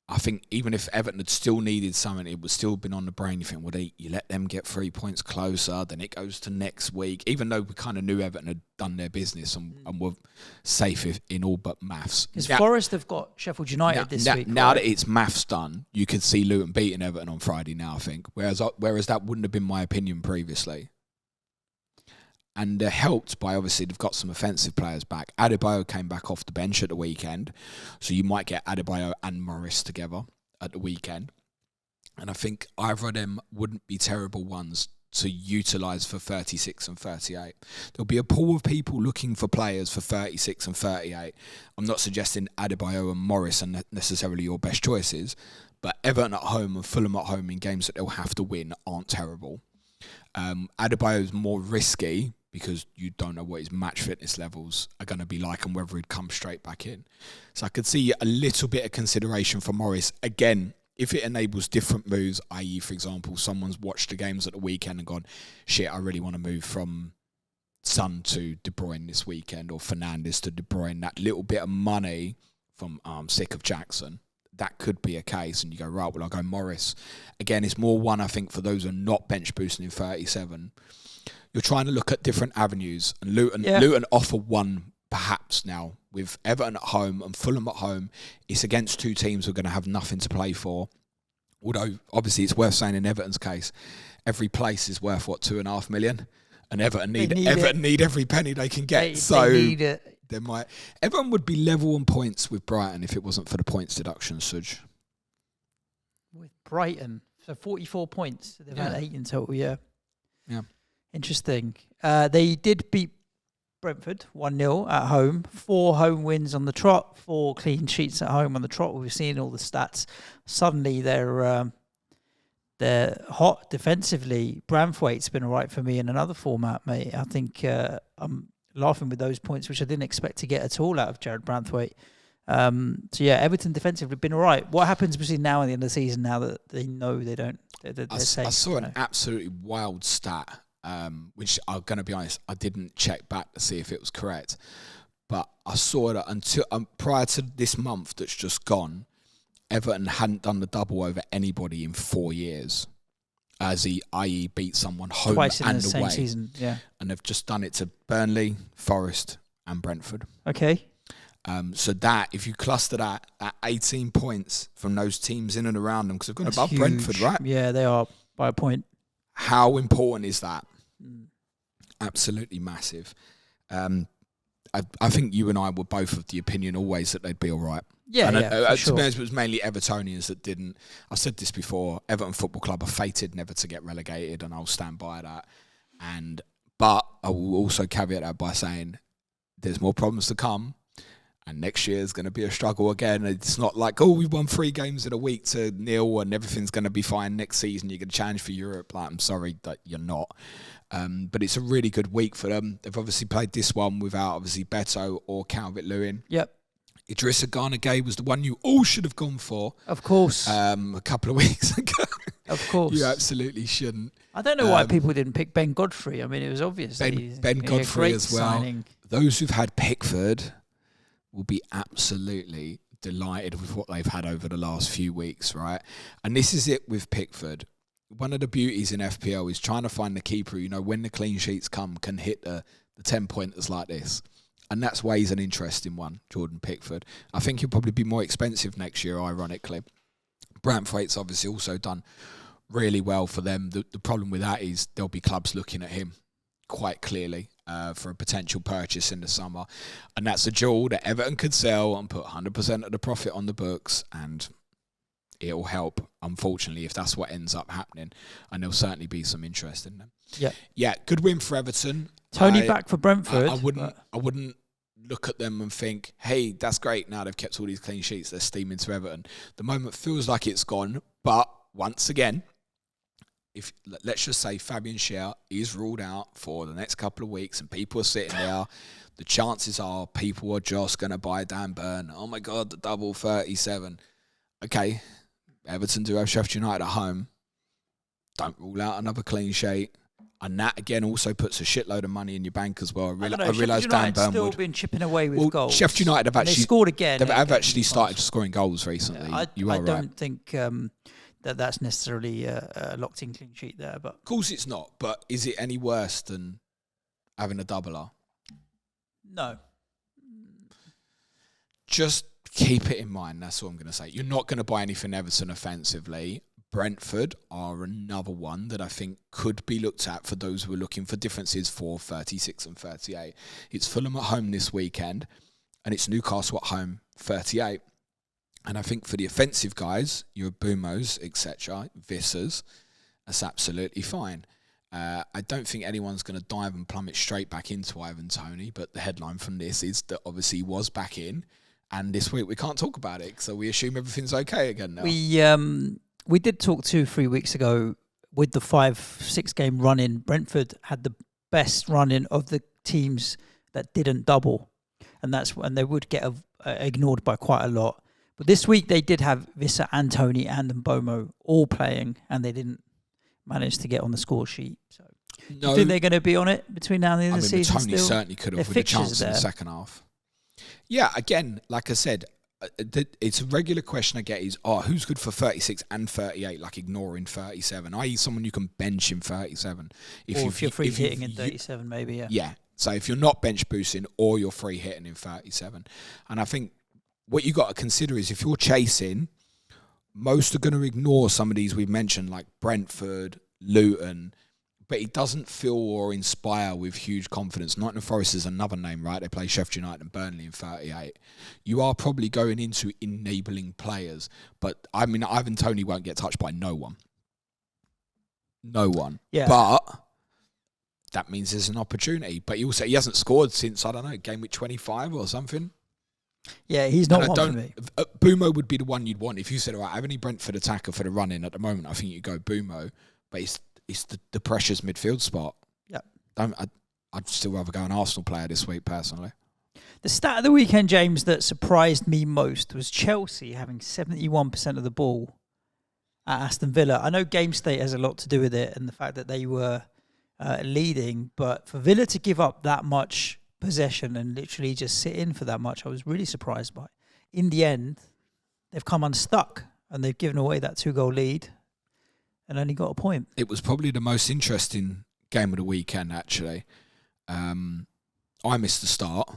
I think even if Everton had still needed something, it would still have been on the brain. You think, well, you let them get 3 points closer, then it goes to next week. Even though we kind of knew Everton had done their business and were safe in all but maths. Because Forest have got Sheffield United this week. Now that it's maths done, you could see Luton beating Everton on Friday now, I think. Whereas that wouldn't have been my opinion previously. And they're helped by, obviously, they've got some offensive players back. Adebayo came back off the bench at the weekend, so you might get Adebayo and Morris together at the weekend. And I think either of them wouldn't be terrible ones to utilise for 36 and 38. There'll be a pool of people looking for players for 36 and 38. I'm not suggesting Adebayo and Morris are necessarily your best choices, but Everton at home and Fulham at home in games that they'll have to win aren't terrible. Adebayo's more risky because you don't know what his match fitness levels are going to be like and whether he'd come straight back in. So I could see a little bit of consideration for Morris. Again, if it enables different moves, i.e., for example, someone's watched the games at the weekend and gone, shit, I really want to move from Son to De Bruyne this weekend, or Fernandes to De Bruyne, that little bit of money from sick of Jackson, that could be a case. And you go, right, well, I'll go Morris. Again, it's more one, I think, for those who are not bench boosting in 37. You're trying to look at different avenues, and Luton offer one perhaps now with Everton at home and Fulham at home. It's against two teams who are going to have nothing to play for. Although obviously it's worth saying in Everton's case, every place is worth what, 2.5 million, and Everton need every penny they can get. They need it. Everton would be level on points with Brighton if it wasn't for the points deduction, Suj. With Brighton, so 44 points. They've had 8 in total. Yeah. Interesting. They did beat Brentford 1-0 at home. 4 home wins on the trot, 4 clean sheets at home on the trot. We've seen all the stats. Suddenly they're hot defensively. Branthwaite's been all right for me in another format, mate. I think I'm laughing with those points, which I didn't expect to get at all out of Jared Branthwaite. So yeah, Everton defensively have been all right. What happens between now and the end of the season now that they know they don't? I saw an absolutely wild stat. Which I'm going to be honest, I didn't check back to see if it was correct, but I saw that until prior to this month that's just gone, Everton hadn't done the double over anybody in 4 years, i.e. beat someone home twice in and the away. Same season. Yeah, and they've just done it to Burnley, Forest, and Brentford. Okay. So that, if you cluster that at 18 points from those teams in and around them, because they've gone above huge. Brentford, right? Yeah, they are by a point. How important is that? Absolutely massive. I think you and I were both of the opinion always that they'd be all right. Yeah, To be honest, it was mainly Evertonians that didn't. I've said this before, Everton Football Club are fated never to get relegated, and I'll stand by that. But I will also caveat that by saying there's more problems to come, and next year is going to be a struggle again. It's not like, oh, we've won 3 games in a week to 0 and everything's going to be fine next season. You're going to challenge for Europe. Like, I'm sorry that you're not. But it's a really good week for them. They've obviously played this one without, obviously, Beto or Calvert-Lewin. Yep. Idrissa Gana Gay was the one you all should have gone for. Of course. A couple of weeks ago. Of course. You absolutely shouldn't. I don't know why people didn't pick Ben Godfrey. I mean, it was obvious. Ben Godfrey as well. Signing. Those who've had Pickford will be absolutely delighted with what they've had over the last few weeks, right? And this is it with Pickford. One of the beauties in FPL is trying to find the keeper, when the clean sheets come, can hit the 10-pointers like this. And that's why he's an interesting one, Jordan Pickford. I think he'll probably be more expensive next year, ironically. Branthwaite's obviously also done really well for them. The problem with that is there'll be clubs looking at him quite clearly for a potential purchase in the summer. And that's a jewel that Everton could sell and put 100% of the profit on the books, and it'll help, unfortunately, if that's what ends up happening. And there'll certainly be some interest in them. Yeah, good win for Everton. Tony back for Brentford. I wouldn't look at them and think, hey, that's great. Now they've kept all these clean sheets. They're steaming to Everton. The moment feels like it's gone. But once again, if let's just say Fabian Schär is ruled out for the next couple of weeks and people are sitting there, the chances are people are just going to buy Dan Burn. Oh, my God, the double 37. Okay, Everton do have Sheffield United at home. Don't rule out another clean sheet. And that, again, also puts a shitload of money in your bank as well. I realise Dan Burn still been chipping away with goals. Sheffield United have actually... They scored again. They've actually started scoring goals recently. I don't think that's necessarily a locked-in clean sheet there. But of course it's not. But is it any worse than having a doubler? No. Just keep it in mind. That's all I'm going to say. You're not going to buy anything Everton offensively. Brentford are another one that I think could be looked at for those who are looking for differences for 36 and 38. It's Fulham at home this weekend, and it's Newcastle at home, 38. And I think for the offensive guys, your Boomos, etc., Vissers, that's absolutely fine. I don't think anyone's going to dive and plummet straight back into Ivan Toney, but the headline from this is that obviously he was back in, and this week we can't talk about it, so we assume everything's okay again now. We did talk 2-3 weeks ago with the 5-6 game run-in. Brentford had the best run-in of the teams that didn't double, and they would get ignored by quite a lot. But this week they did have Visser and Toney and Mbomo all playing, and they didn't manage to get on the score sheet. So, no, do you think they're going to be on it between now and the end of the season? Toney certainly could have with a chance in the second half. Yeah, again, like I said, it's a regular question I get is, who's good for 36 and 38, like ignoring 37, i.e. someone you can bench in 37. If you're free hitting in 37, maybe, yeah. Yeah, so if you're not bench boosting or you're free hitting in 37. And I think what you got to consider is if you're chasing, most are going to ignore some of these we've mentioned, like Brentford, Luton, but he doesn't feel or inspire with huge confidence. Nottingham Forest is another name, right? They play Sheffield United and Burnley in 38. You are probably going into enabling players, but I mean, Ivan Toney won't get touched by no one. No one. Yeah. But that means there's an opportunity. But he hasn't scored since, I don't know, Gameweek 25 or something. Yeah, he's not one for me. Bumo would be the one you'd want. If you said, all right, I have any Brentford attacker for the run-in at the moment, I think you'd go Bumo. But it's the precious midfield spot. Yeah. I'd still rather go an Arsenal player this week, personally. The stat of the weekend, James, that surprised me most was Chelsea having 71% of the ball at Aston Villa. I know game state has a lot to do with it and the fact that they were leading, but for Villa to give up that much possession and literally just sit in for that much, I was really surprised by. In the end, they've come unstuck and they've given away that 2-goal lead and only got a point. It was probably the most interesting game of the weekend, actually. I missed the start,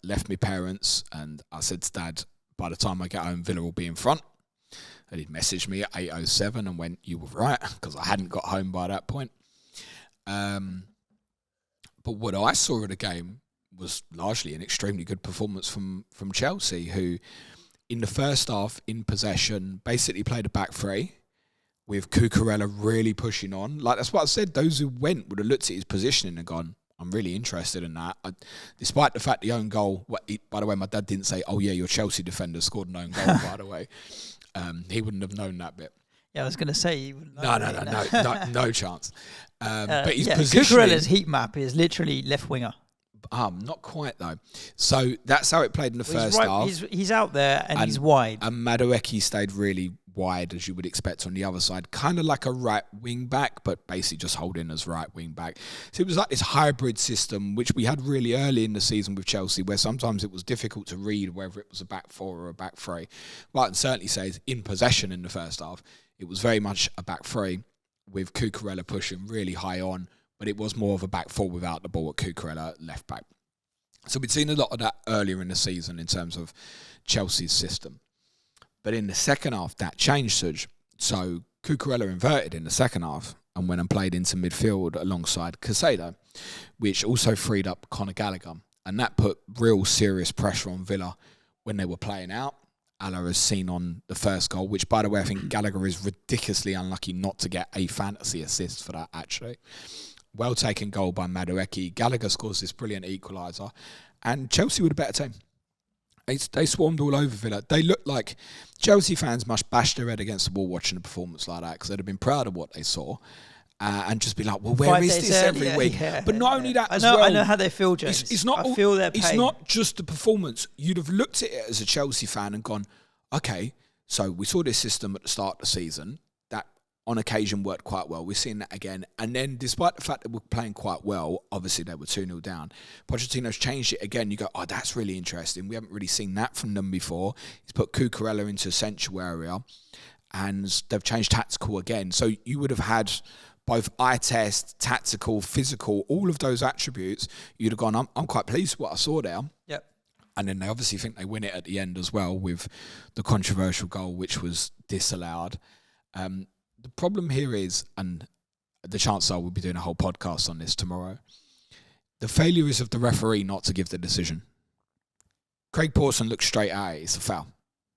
left my parents, and I said to Dad, by the time I get home, Villa will be in front. And he'd messaged me at 8:07 and went, you were right, because I hadn't got home by that point. But what I saw of the game was largely an extremely good performance from Chelsea, who in the first half, in possession, basically played a back three with Cucurella really pushing on. Like, that's what I said. Those who went would have looked at his positioning and gone, I'm really interested in that. Despite the fact the own goal, by the way, my dad didn't say, oh yeah, your Chelsea defender scored an own goal, by the way. He wouldn't have known that bit. Yeah, I was going to say he wouldn't know. No chance. But his positioning... Cucurella's heat map is literally left winger. Not quite, though. So that's how it played in the first half. He's out there and he's wide. And Madueke stayed really wide, as you would expect, on the other side. Kind of like a right wing back, but basically just holding as right wing back. So it was like this hybrid system, which we had really early in the season with Chelsea, where sometimes it was difficult to read whether it was a back four or a back three. Well, I can certainly say in possession in the first half, it was very much a back three with Cucurella pushing really high on, but it was more of a back four without the ball at Cucurella left back. So we'd seen a lot of that earlier in the season in terms of Chelsea's system. But in the second half, that changed, Suj. So Cucurella inverted in the second half and went and played into midfield alongside Caicedo, which also freed up Conor Gallagher. And that put real serious pressure on Villa when they were playing out. Allah has seen on the first goal, which, by the way, I think Gallagher is ridiculously unlucky not to get a fantasy assist for that, actually. Well taken goal by Madueke. Gallagher scores this brilliant equaliser. And Chelsea were the better team. They swarmed all over Villa. They looked like Chelsea fans must bash their head against the wall watching a performance like that because they'd have been proud of what they saw. And just be like, well, where is this every week? Yeah, but not only that as well. I know how they feel, James. I feel their pain. It's not just the performance. You'd have looked at it as a Chelsea fan and gone, okay, so we saw this system at the start of the season. That on occasion worked quite well. We're seeing that again. And then despite the fact that we're playing quite well, obviously they were 2-0 down, Pochettino's changed it again. You go, oh, that's really interesting. We haven't really seen that from them before. He's put Cucurella into a central area and they've changed tactical again. So you would have had both eye test, tactical, physical, all of those attributes. You'd have gone, I'm quite pleased with what I saw there. Yep. And then they obviously think they win it at the end as well with the controversial goal, which was disallowed. The problem here is, and the chances are we'll be doing a whole podcast on this tomorrow, the failure is of the referee not to give the decision. Craig Pawson looked straight at it, it's a foul.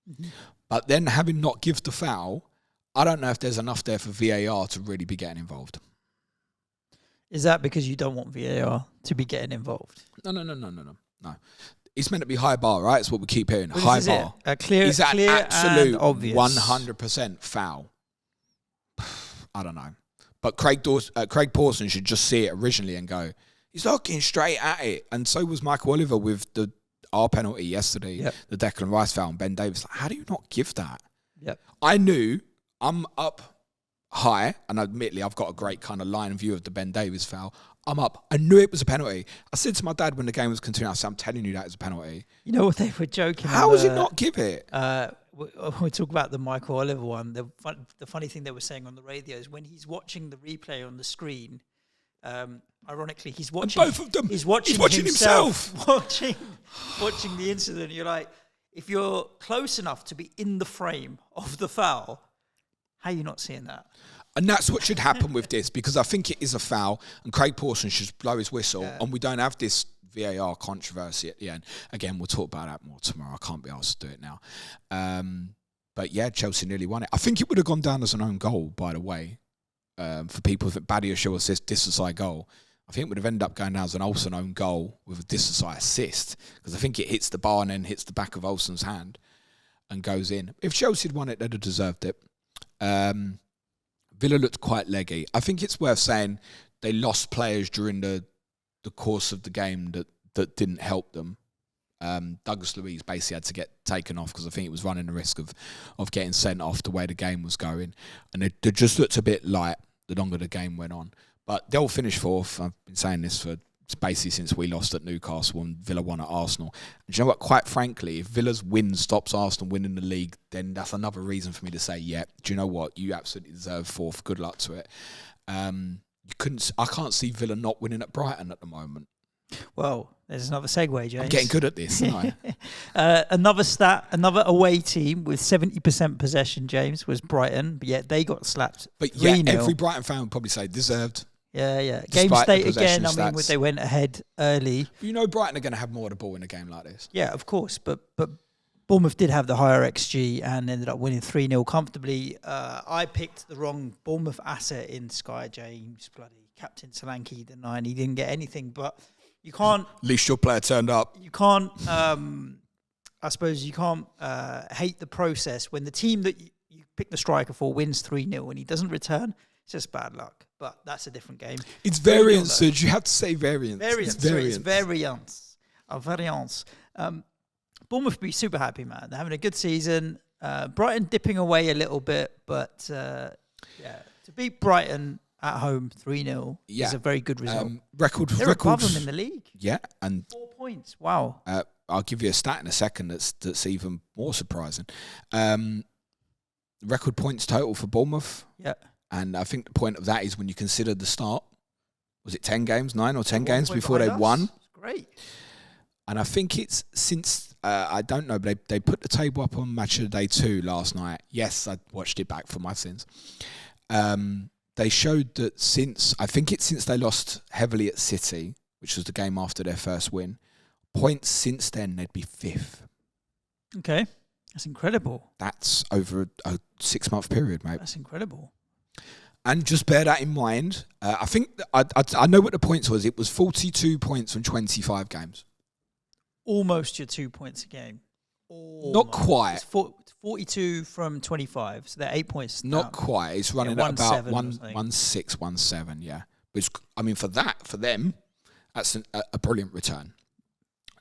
Mm-hmm. But then having not give the foul, I don't know if there's enough there for VAR to really be getting involved. Is that because you don't want VAR to be getting involved? No. It's meant to be high bar, right? It's what we keep hearing. High bar. Clear, is that clear absolute and obvious 100% foul? I don't know. But Craig Pawson should just see it originally and go, he's looking straight at it. And so was Michael Oliver with our penalty yesterday, the Declan Rice foul, and Ben Davies. Like, how do you not give that? Yep. I knew I'm up high, and admittedly I've got a great kind of line view of the Ben Davies foul. I'm up. I knew it was a penalty. I said to my dad when the game was continuing, I said, I'm telling you that is a penalty. You know what, they were joking. How was it not give it? We talk about the Michael Oliver one. The funny thing they were saying on the radio is when he's watching the replay on the screen, ironically, he's watching and both of them. He's watching himself. watching the incident. You're like, if you're close enough to be in the frame of the foul, how are you not seeing that? And that's what should happen with this, because I think it is a foul, and Craig Pawson should blow his whistle, and we don't have this VAR controversy at the end. Again, we'll talk about that more tomorrow. I can't be asked to do it now. But yeah, Chelsea nearly won it. I think it would have gone down as an own goal, by the way, for people that Badiashile assist, Disasai goal. I think it would have ended up going down as an Olsen own goal with a Disasai assist, because I think it hits the bar and then hits the back of Olsen's hand and goes in. If Chelsea had won it, they'd have deserved it. Villa looked quite leggy. I think it's worth saying they lost players during the course of the game that didn't help them. Douglas Luiz basically had to get taken off because I think he was running the risk of getting sent off the way the game was going. And they just looked a bit light the longer the game went on. But they'll finish fourth. I've been saying this for basically since we lost at Newcastle and Villa won at Arsenal. And do you know what? Quite frankly, if Villa's win stops Arsenal winning the league, then that's another reason for me to say, yeah, do you know what? You absolutely deserve fourth. Good luck to it. I can't see Villa not winning at Brighton at the moment. Well, there's another segue, James. I'm getting good at this, aren't I? Another away team with 70% possession, James, was Brighton, but yet they got slapped. But yeah, every Brighton fan would probably say deserved. Yeah. Game state again. I mean, they went ahead early. You know, Brighton are going to have more of the ball in a game like this. Yeah, of course. But Bournemouth did have the higher XG and ended up winning 3-0 comfortably. I picked the wrong Bournemouth asset in Sky James, bloody Captain Solanke, the 9. He didn't get anything, but you can't. At least your player turned up. You can't. I suppose you can't hate the process when the team that you pick the striker for wins 3-0 and he doesn't return. It's just bad luck. But that's a different game. It's variance, so you have to say variance. It's variance. Bournemouth will be super happy, man. They're having a good season. Brighton dipping away a little bit, but to beat Brighton at home 3-0 is a very good result. They're above them in the league. Yeah, and 4 points. Wow. I'll give you a stat in a second that's even more surprising. Record points total for Bournemouth. Yeah. And I think the point of that is when you consider the start, was it 10 games, 9 or 10 games before they won? That's great. And I think it's since, I don't know, but they put the table up on Match of the Day 2 last night. Yes, I watched it back for my sins. They showed that since they lost heavily at City, which was the game after their first win, points since then, they'd be 5th. Okay. That's incredible. That's over a 6-month period, mate. That's incredible. And just bear that in mind. I think I know what the points was. It was 42 points from 25 games. Almost your 2 points a game. Almost. Not quite. It's 42 from 25, so they're 8 points. Not quite. It's running at about 1-6, 1-7, yeah. Which, I mean, for them, that's a brilliant return.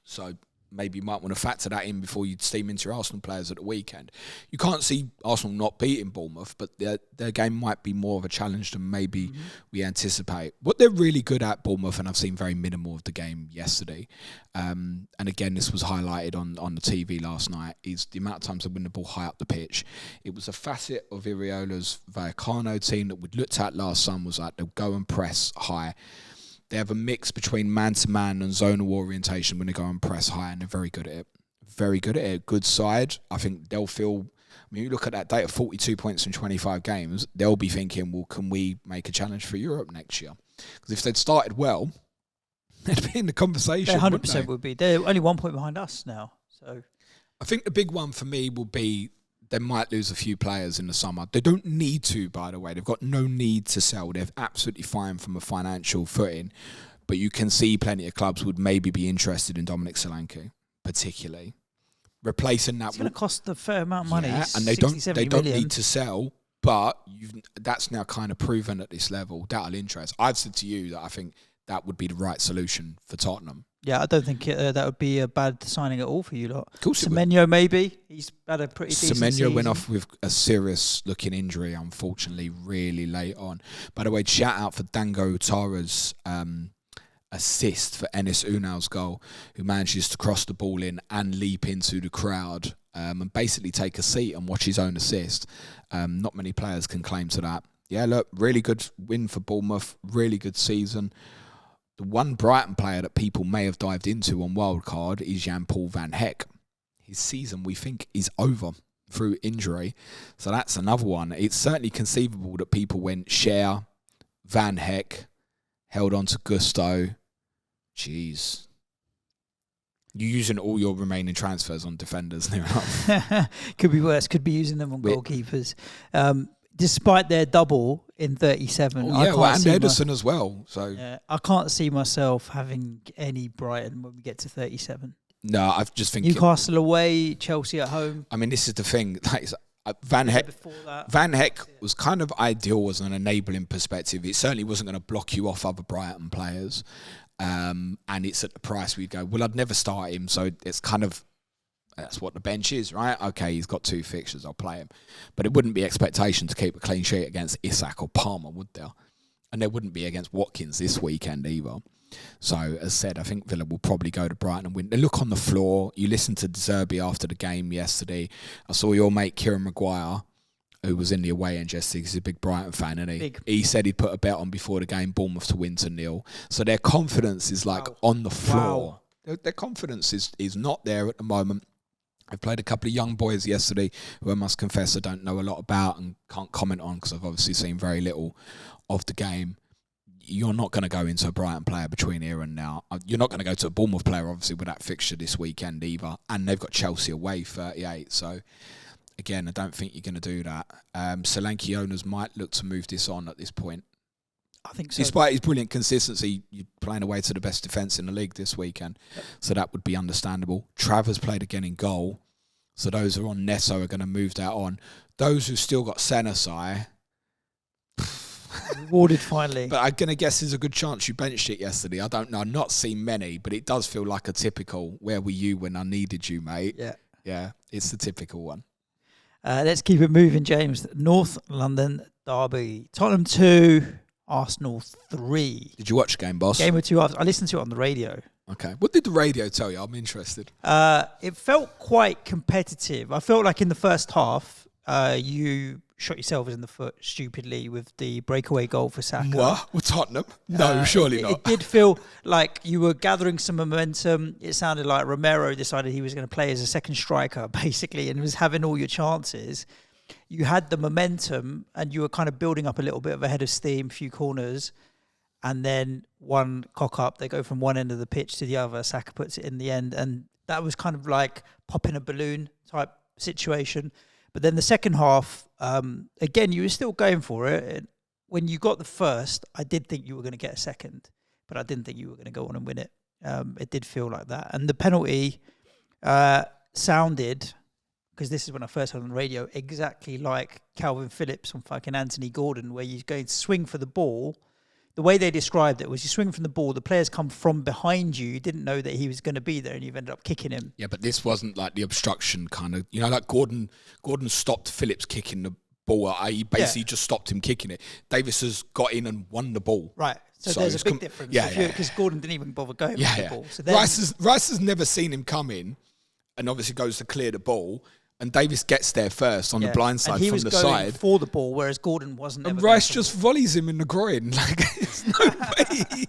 So maybe you might want to factor that in before you steam into your Arsenal players at the weekend. You can't see Arsenal not beating Bournemouth, but their game might be more of a challenge than maybe we anticipate. What they're really good at, Bournemouth, and I've seen very minimal of the game yesterday, and again, this was highlighted on the TV last night, is the amount of times they win the ball high up the pitch. It was a facet of Iriola's Vallecano team that we'd looked at last summer, was like they'll go and press high. They have a mix between man-to-man and zonal orientation when they go and press high, and they're very good at it. Very good at it. Good side. I think they'll feel I mean, you look at that data, 42 points in 25 games, they'll be thinking, well, can we make a challenge for Europe next year? Because if they'd started well, they'd be in the conversation. They 100% would be. They're only 1 point behind us now. So I think the big one for me will be they might lose a few players in the summer. They don't need to, by the way. They've got no need to sell. They're absolutely fine from a financial footing. But you can see plenty of clubs would maybe be interested in Dominic Solanke, particularly. Replacing that, it's going to cost a fair amount of money. Yeah, and they don't need to sell, but that's now kind of proven at this level. That'll interest. I've said to you that I think that would be the right solution for Tottenham. Yeah, I don't think that would be a bad signing at all for you lot. Of course, Semenyo maybe. He's had a pretty decent season. Semenyo went off with a serious-looking injury, unfortunately, really late on. By the way, shout out for Dango Tara's assist for Enes Unal's goal, who manages to cross the ball in and leap into the crowd and basically take a seat and watch his own assist. Not many players can claim to that. Yeah, look, really good win for Bournemouth, really good season. The one Brighton player that people may have dived into on Wildcard is Jan-Paul van Heck. His season, we think, is over through injury. So that's another one. It's certainly conceivable that people went Cher, Van Heck, held on to Gusto. Jeez. You're using all your remaining transfers on defenders now. Could be worse. Could be using them on goalkeepers. Despite their double in 37. And Edison as well. So yeah, I can't see myself having any Brighton when we get to 37. No, I've just thinking Newcastle away, Chelsea at home. I mean, this is the thing. Van Heck was kind of ideal as an enabling perspective. It certainly wasn't going to block you off other Brighton players. And it's at the price we'd go, well, I'd never start him, so it's kind of, that's what the bench is, right? Okay, he's got 2 fixtures, I'll play him. But it wouldn't be expectation to keep a clean sheet against Isak or Palmer, would there? And there wouldn't be against Watkins this weekend either. So, as said, I think Villa will probably go to Brighton and win. They look on the floor. You listened to Zerbi after the game yesterday. I saw your mate Kieran Maguire, who was in the away end yesterday, because he's a big Brighton fan, and he said he'd put a bet on before the game, Bournemouth to win 2-0. So their confidence is on the floor. Wow. Their confidence is not there at the moment. I've played a couple of young boys yesterday who I must confess I don't know a lot about and can't comment on because I've obviously seen very little of the game. You're not going to go into a Brighton player between here and now. You're not going to go to a Bournemouth player, obviously, with that fixture this weekend either. And they've got Chelsea away 38, so again, I don't think you're going to do that. Solanke owners might look to move this on at this point. I think so. Despite his brilliant consistency, you're playing away to the best defence in the league this weekend. Yep. So that would be understandable. Travers played again in goal. So those who are on Neto are going to move that on. Those who've still got Senasai, rewarded finally. But I'm going to guess there's a good chance you benched it yesterday. I don't know. I've not seen many, but it does feel like a typical, where were you when I needed you, mate? Yeah. Yeah, it's the typical one. Let's keep it moving, James. North London derby. Tottenham 2, Arsenal 3. Did you watch the game, boss? Game of 2 halves. I listened to it on the radio. Okay. What did the radio tell you? I'm interested. It felt quite competitive. I felt like in the first half, you shot yourselves in the foot stupidly with the breakaway goal for Saka. What? With Tottenham? No, surely not. It did feel like you were gathering some momentum. It sounded like Romero decided he was going to play as a second striker, basically, and was having all your chances. You had the momentum, and you were kind of building up a little bit of a head of steam, few corners, and then one cock up. They go from one end of the pitch to the other. Saka puts it in the end, and that was kind of like popping a balloon type situation. But then the second half, again, you were still going for it. When you got the first, I did think you were going to get a second, but I didn't think you were going to go on and win it. It did feel like that. And the penalty sounded, because this is when I first heard on the radio, exactly like Calvin Phillips on fucking Anthony Gordon, where you're going to swing for the ball. The way they described it was you swing from the ball, the players come from behind you. You didn't know that he was going to be there, and you've ended up kicking him. Yeah, but this wasn't like the obstruction kind of, like Gordon Stopped Phillips kicking the ball. He basically just stopped him kicking it. Davis has got in and won the ball. Right. So there's a big difference. Because Gordon didn't even bother going for the ball. So then, Rice has never seen him come in and obviously goes to clear the ball. And Davis gets there first on the blind side from the side. And he was going for the ball, whereas Gordon wasn't. And Rice just volleys him in the groin. Like, it's no way.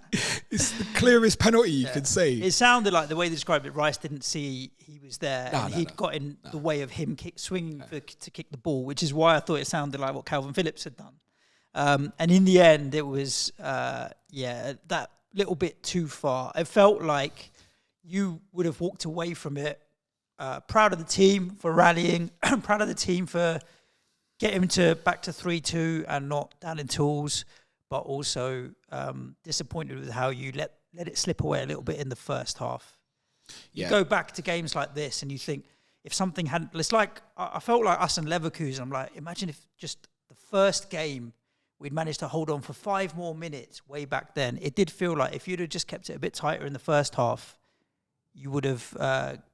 It's the clearest penalty you could see. It sounded like the way they described it, Rice didn't see he was there, and he'd got in the way of him swinging to kick the ball, which is why I thought it sounded like what Calvin Phillips had done. And in the end, it was, that little bit too far. It felt like you would have walked away from it proud of the team for rallying, proud of the team for getting back to 3-2 and not down in tools, but also disappointed with how you let it slip away a little bit in the first half. You go back to games like this and you think, if something hadn't... It's like, I felt like us and Leverkusen, I'm like, imagine if just the first game we'd managed to hold on for 5 more minutes way back then. It did feel like if you'd have just kept it a bit tighter in the first half, you would have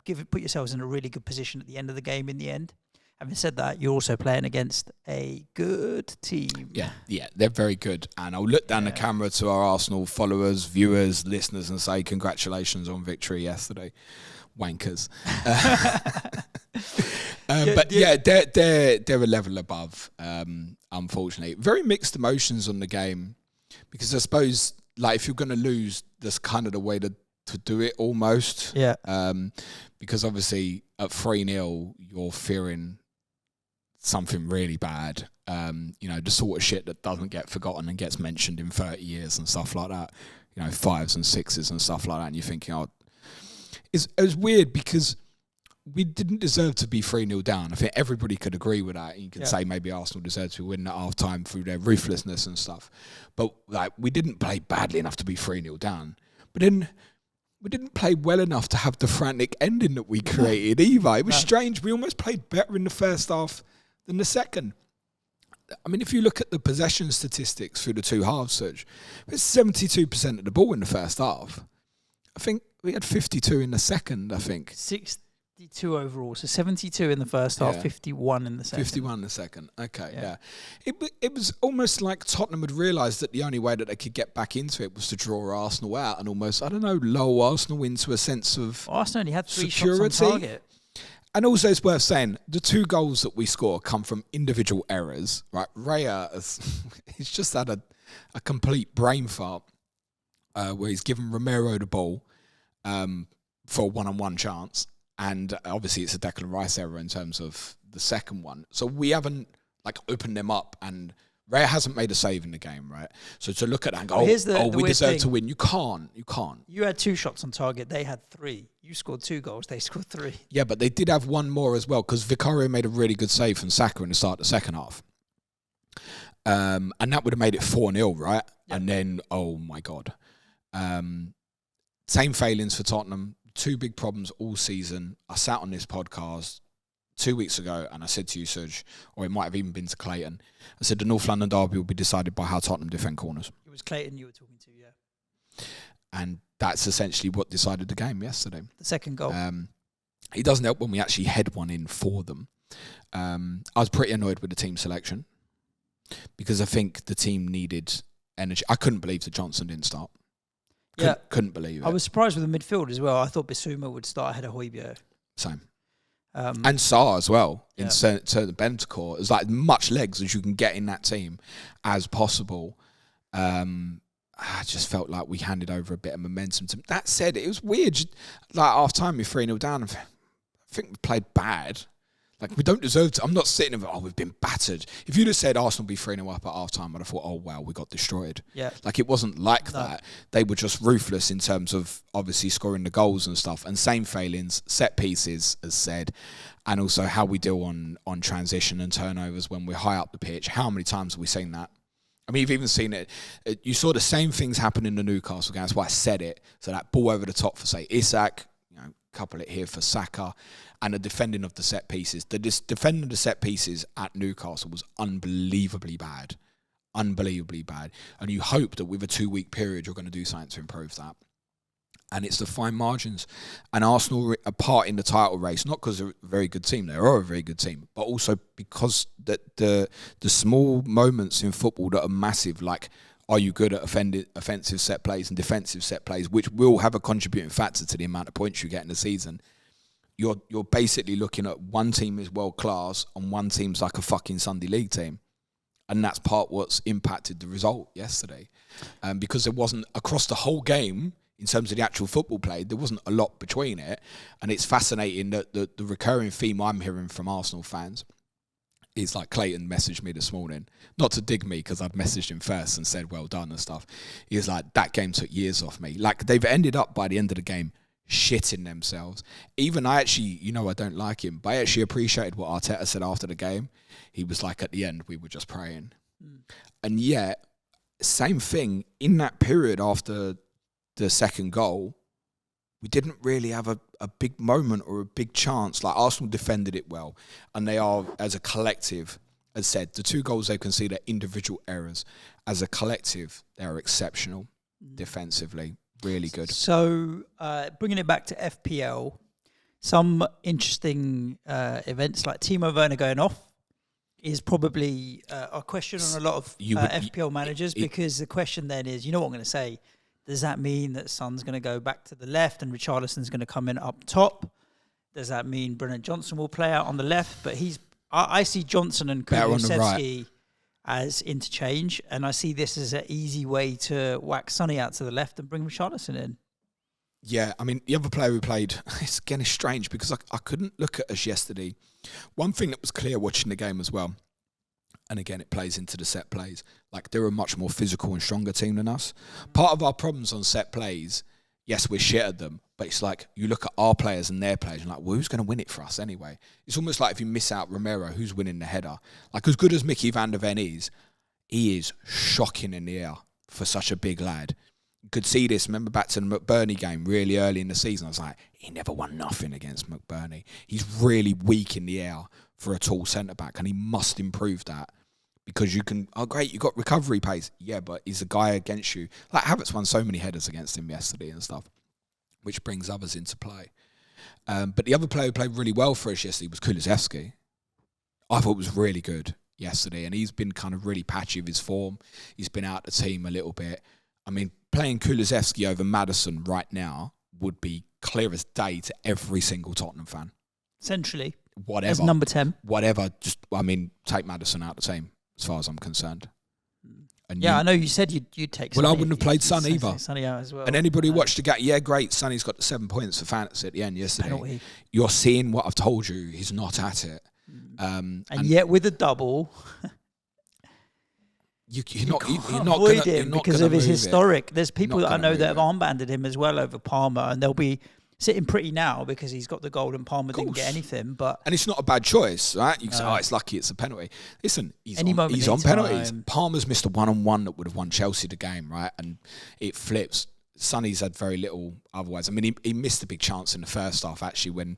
put yourselves in a really good position at the end of the game in the end. Having said that, you're also playing against a good team. Yeah, they're very good. And I'll look down the camera to our Arsenal followers, viewers, listeners and say congratulations on victory yesterday. Wankers. They're a level above, unfortunately. Very mixed emotions on the game because I suppose like if you're going to lose, that's kind of the way to do it almost. Yeah. Because obviously at 3-0, you're fearing something really bad. The sort of shit that doesn't get forgotten and gets mentioned in 30 years and stuff like that. 5s and 6s and stuff like that. And you're thinking, it was weird because we didn't deserve to be 3-0 down. I think everybody could agree with that. You can say maybe Arsenal deserved to win at half-time through their ruthlessness and stuff. But we didn't play badly enough to be 3-0 down. But then we didn't play well enough to have the frantic ending that we created either. It was strange. We almost played better in the first half than the second. I mean, if you look at the possession statistics through the 2 halves, Suj, it's 72% of the ball in the first half. I think we had 52 in the second, 62 overall. So 72 in the first half, 51 in the second. 51 in the second. Okay, yeah. It was almost like Tottenham had realised that the only way that they could get back into it was to draw Arsenal out and almost, lull Arsenal into a sense of Arsenal only had 3 security. shots on target. And also it's worth saying, the 2 goals that we score come from individual errors. Right, Raya, he's just had a complete brain fart where he's given Romero the ball for a one-on-one chance. And obviously it's a Declan Rice error in terms of the second one. So we haven't opened them up, and Raya hasn't made a save in the game, right? So to look at that and go, we deserve to win. You can't. You had 2 shots on target. They had 3. You scored 2 goals. They scored 3. Yeah, but they did have one more as well because Bukayo made a really good save from Saka in the start of the second half. And that would have made it 4-0, right? Yeah. And then, oh my God. Same failings for Tottenham. 2 big problems all season. I sat on this podcast 2 weeks ago and I said to you, Suj, or it might have even been to Clayton, I said the North London derby will be decided by how Tottenham defend corners. It was Clayton you were talking to, yeah. And that's essentially what decided the game yesterday. The second goal. It doesn't help when we actually head one in for them. I was pretty annoyed with the team selection because I think the team needed energy. I couldn't believe that Johnson didn't start. Couldn't believe it. I was surprised with the midfield as well. I thought Bissouma would start ahead of Højbjerg. Same. And Sarr as well in certain Bentancur. It was like as much legs as you can get in that team as possible. I just felt like we handed over a bit of momentum to them. That said, it was weird. Like half time, we're 3-0 down. I think we played bad. Like, we don't deserve to. I'm not sitting there, we've been battered. If you'd have said Arsenal be 3-0 up at half time, I'd have thought, oh, wow, we got destroyed. Yeah. Like, it wasn't like that. They were just ruthless in terms of obviously scoring the goals and stuff. And same failings, set pieces, as said, and also how we deal on transition and turnovers when we're high up the pitch. How many times have we seen that? I mean, you've even seen it. You saw the same things happen in the Newcastle game. That's why I said it. So that ball over the top for, say, Isak, couple it here for Saka, and the defending of the set pieces. The defending of the set pieces at Newcastle was unbelievably bad. Unbelievably bad. And you hope that with a 2-week period, you're going to do something to improve that. And it's the fine margins. And Arsenal are part in the title race, not because they're a very good team. They are a very good team, but also because the small moments in football that are massive, like, are you good at offensive set plays and defensive set plays, which will have a contributing factor to the amount of points you get in the season? You're basically looking at one team is world class and one team's like a fucking Sunday League team. And that's what's impacted the result yesterday. Because it wasn't across the whole game, in terms of the actual football played, there wasn't a lot between it. And it's fascinating that the recurring theme I'm hearing from Arsenal fans is like Clayton messaged me this morning, not to dig me because I'd messaged him first and said well done and stuff. He was like, that game took years off me. Like they've ended up by the end of the game shitting themselves. Even I actually, I don't like him, but I actually appreciated what Arteta said after the game. He was like, at the end, we were just praying. And yet, same thing, in that period after the second goal, we didn't really have a big moment or a big chance. Like Arsenal defended it well, and they are, as a collective, as said, the 2 goals they've conceded are individual errors. As a collective, they are exceptional defensively, really good. So, bringing it back to FPL, some interesting events like Timo Werner going off is probably a question on a lot of FPL managers, because the question then is, what I'm going to say, does that mean that Son's going to go back to the left and Richarlison's going to come in up top? Does that mean Brennan Johnson will play out on the left? But I see Johnson and Kulusevski as interchange, and I see this as an easy way to whack Sonny out to the left and bring Richarlison in. Yeah, I mean, the other player who played, it's strange because I couldn't look at us yesterday. One thing that was clear watching the game as well, and again, it plays into the set plays, like they're a much more physical and stronger team than us. Part of our problems on set plays, yes, we're shit at them, but it's like you look at our players and their players and like, well, who's going to win it for us anyway? It's almost like if you miss out Romero, who's winning the header? Like as good as Mickey van der Ven is, he is shocking in the air for such a big lad. You could see this, remember back to the McBurney game really early in the season, I was like, he never won nothing against McBurney. He's really weak in the air for a tall centre-back, and he must improve that. Because you can, great, you got recovery pace. Yeah, but he's a guy against you. Like Havertz won so many headers against him yesterday and stuff, which brings others into play. But the other player who played really well for us yesterday was Kulusevski. I thought was really good yesterday, and he's been kind of really patchy of his form. He's been out the team a little bit. I mean, playing Kulusevski over Maddison right now would be clear as day to every single Tottenham fan. Essentially. Whatever. As number 10. Whatever. Take Maddison out of the team, as far as I'm concerned. And I know you said you'd take Sonny. Well, I wouldn't have played Son either. Sonny out as well. And anybody who watched the game, yeah, great. Sonny's got 7 points for fantasy at the end yesterday. Penalty. You're seeing what I've told you. He's not at it. And yet with a double... You're not avoid him because of his historic. There's people that I know that have it. armbanded him as well over Palmer, and they'll be sitting pretty now because he's got the goal and Palmer didn't get anything. And it's not a bad choice, right? You can say, it's lucky it's a penalty. Listen, he's on penalties. Palmer's missed a one-on-one that would have won Chelsea the game, right? And it flips. Sonny's had very little otherwise. I mean, he missed a big chance in the first half, actually, when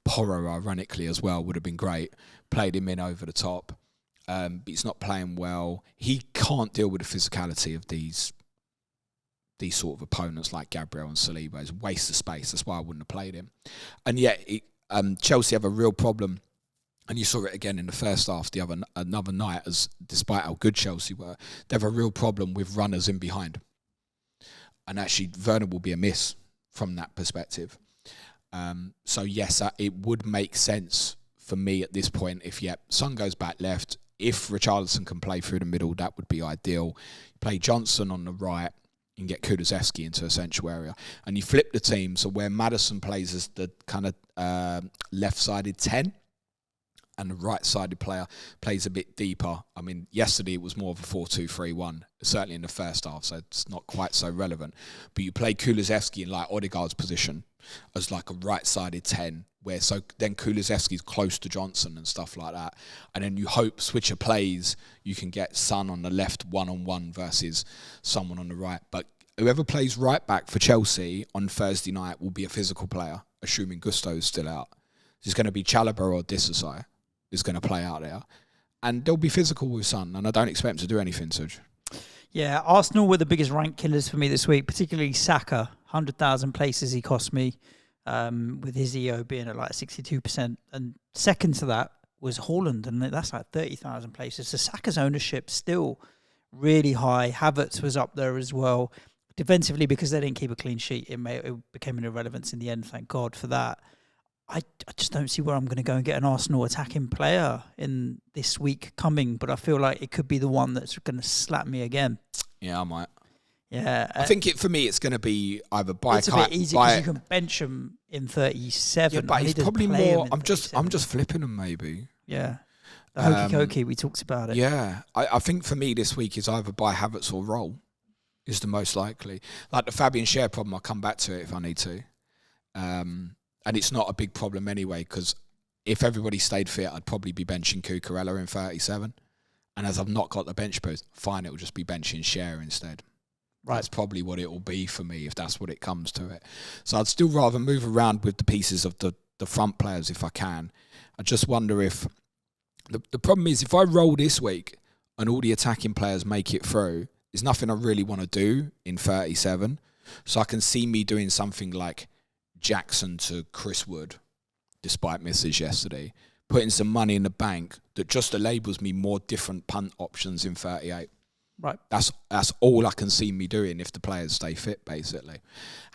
Porro, ironically as well, would have been great. Played him in over the top. But he's not playing well. He can't deal with the physicality of these sort of opponents like Gabriel and Saliba. It's a waste of space. That's why I wouldn't have played him. And yet, Chelsea have a real problem. And you saw it again in the first half another night, as despite how good Chelsea were, they have a real problem with runners in behind. And actually, Werner will be a miss from that perspective. So yes, it would make sense for me at this point if Son goes back left. If Richarlison can play through the middle, that would be ideal. Play Johnson on the right and get Kulusevski into a central area. And you flip the team, so where Maddison plays as the kind of left-sided 10 and the right-sided player plays a bit deeper. I mean, yesterday it was more of a 4-2-3-1, certainly in the first half, so it's not quite so relevant. But you play Kulusevski in like Odegaard's position as like a right-sided 10, so then Kulusevski's close to Johnson and stuff like that. And then you hope switcher plays, you can get Son on the left one-on-one versus someone on the right. But whoever plays right back for Chelsea on Thursday night will be a physical player, assuming Gusto's still out. It's going to be Chalobah or Disasai is going to play out there. And they'll be physical with Son, and I don't expect them to do anything, Suj. Yeah, Arsenal were the biggest rank killers for me this week, particularly Saka. 100,000 places he cost me. With his EO being at like 62%. And second to that was Haaland, and that's like 30,000 places. So Saka's ownership still really high. Havertz was up there as well. Defensively, because they didn't keep a clean sheet, it became an irrelevance in the end, thank God for that. I just don't see where I'm going to go and get an Arsenal attacking player in this week coming, but I feel like it could be the one that's going to slap me again. Yeah, I might. Yeah, I think for me, it's going to be either by. It's a bit easy because you can bench him in 37. Yeah, but he's probably more. I'm just flipping him maybe. Yeah, the hokey cokey we talked about it. Yeah, I think for me this week is either buy Havertz or roll is the most likely. Like the Fabian Schär problem, I'll come back to it if I need to. And it's not a big problem anyway because if everybody stayed fit, I'd probably be benching Cucurella in 37. And as I've not got the bench boost, fine, it'll just be benching Schär instead. Right. That's probably what it will be for me if that's what it comes to it. So I'd still rather move around with the pieces of the front players if I can. I just wonder if... The problem is if I roll this week and all the attacking players make it through, there's nothing I really want to do in 37. So I can see me doing something like Jackson to Chris Wood, despite misses yesterday, putting some money in the bank that just enables me more different punt options in 38. Right. That's all I can see me doing if the players stay fit, basically.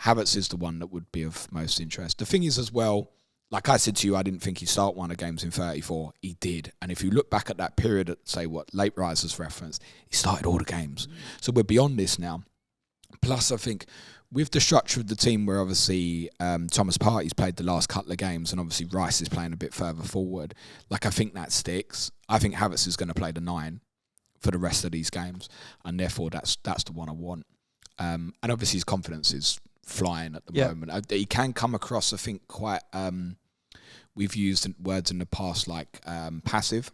Havertz is the one that would be of most interest. The thing is as well, like I said to you, I didn't think he'd start one of games in 34. He did. And if you look back at that period at, say, what Late Risers reference, he started all the games. So we're beyond this now. Plus, I think with the structure of the team where obviously Thomas Partey's played the last couple of games and obviously Rice is playing a bit further forward, like I think that sticks. I think Havertz is going to play the 9 for the rest of these games, and therefore that's the one I want. And obviously his confidence is flying at the moment. He can come across, I think, quite... we've used words in the past like passive,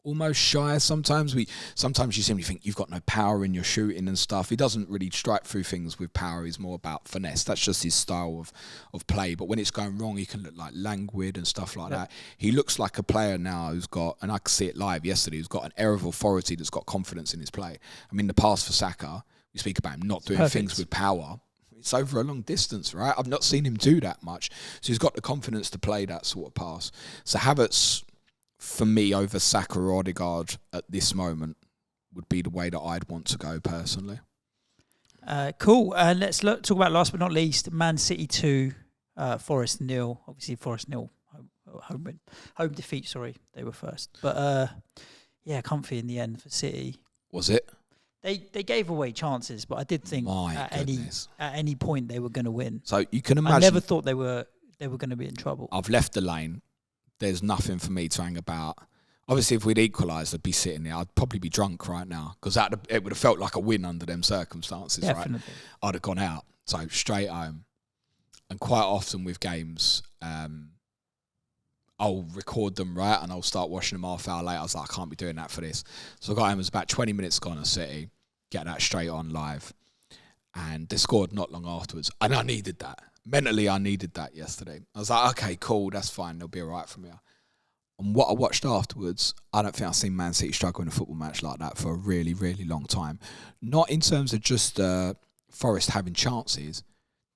almost shy sometimes. Sometimes you seem to think you've got no power in your shooting and stuff. He doesn't really strike through things with power. He's more about finesse. That's just his style of play. But when it's going wrong, he can look like languid and stuff like that. He looks like a player now who's got, and I could see it live yesterday, who's got an air of authority that's got confidence in his play. I mean, the pass for Saka, we speak about him not doing things with power. It's over a long distance, right? I've not seen him do that much. So he's got the confidence to play that sort of pass. So Havertz, for me, over Saka or Odegaard at this moment, would be the way that I'd want to go personally. Cool. Let's talk about last but not least, Man City 2, Forest 0. Obviously, Forest 0 home defeat. Sorry, they were first. But yeah, comfy in the end for City. Was it? They gave away chances, but I did think at any point they were going to win. So you can imagine. I never thought they were going to be in trouble. I've left the lane. There's nothing for me to hang about. Obviously, if we'd equalised, I'd be sitting there. I'd probably be drunk right now because it would have felt like a win under them circumstances. Definitely. Right? I'd have gone out. So straight home. And quite often with games, I'll record them, right, and I'll start watching them half hour later. I was like, I can't be doing that for this. So I got home, it was about 20 minutes gone at City, get that straight on live. And they scored not long afterwards. And I needed that. Mentally, I needed that yesterday. I was like, okay, cool, that's fine. They'll be all right from here. And what I watched afterwards, I don't think I've seen Man City struggle in a football match like that for a really, really long time. Not in terms of just Forest having chances.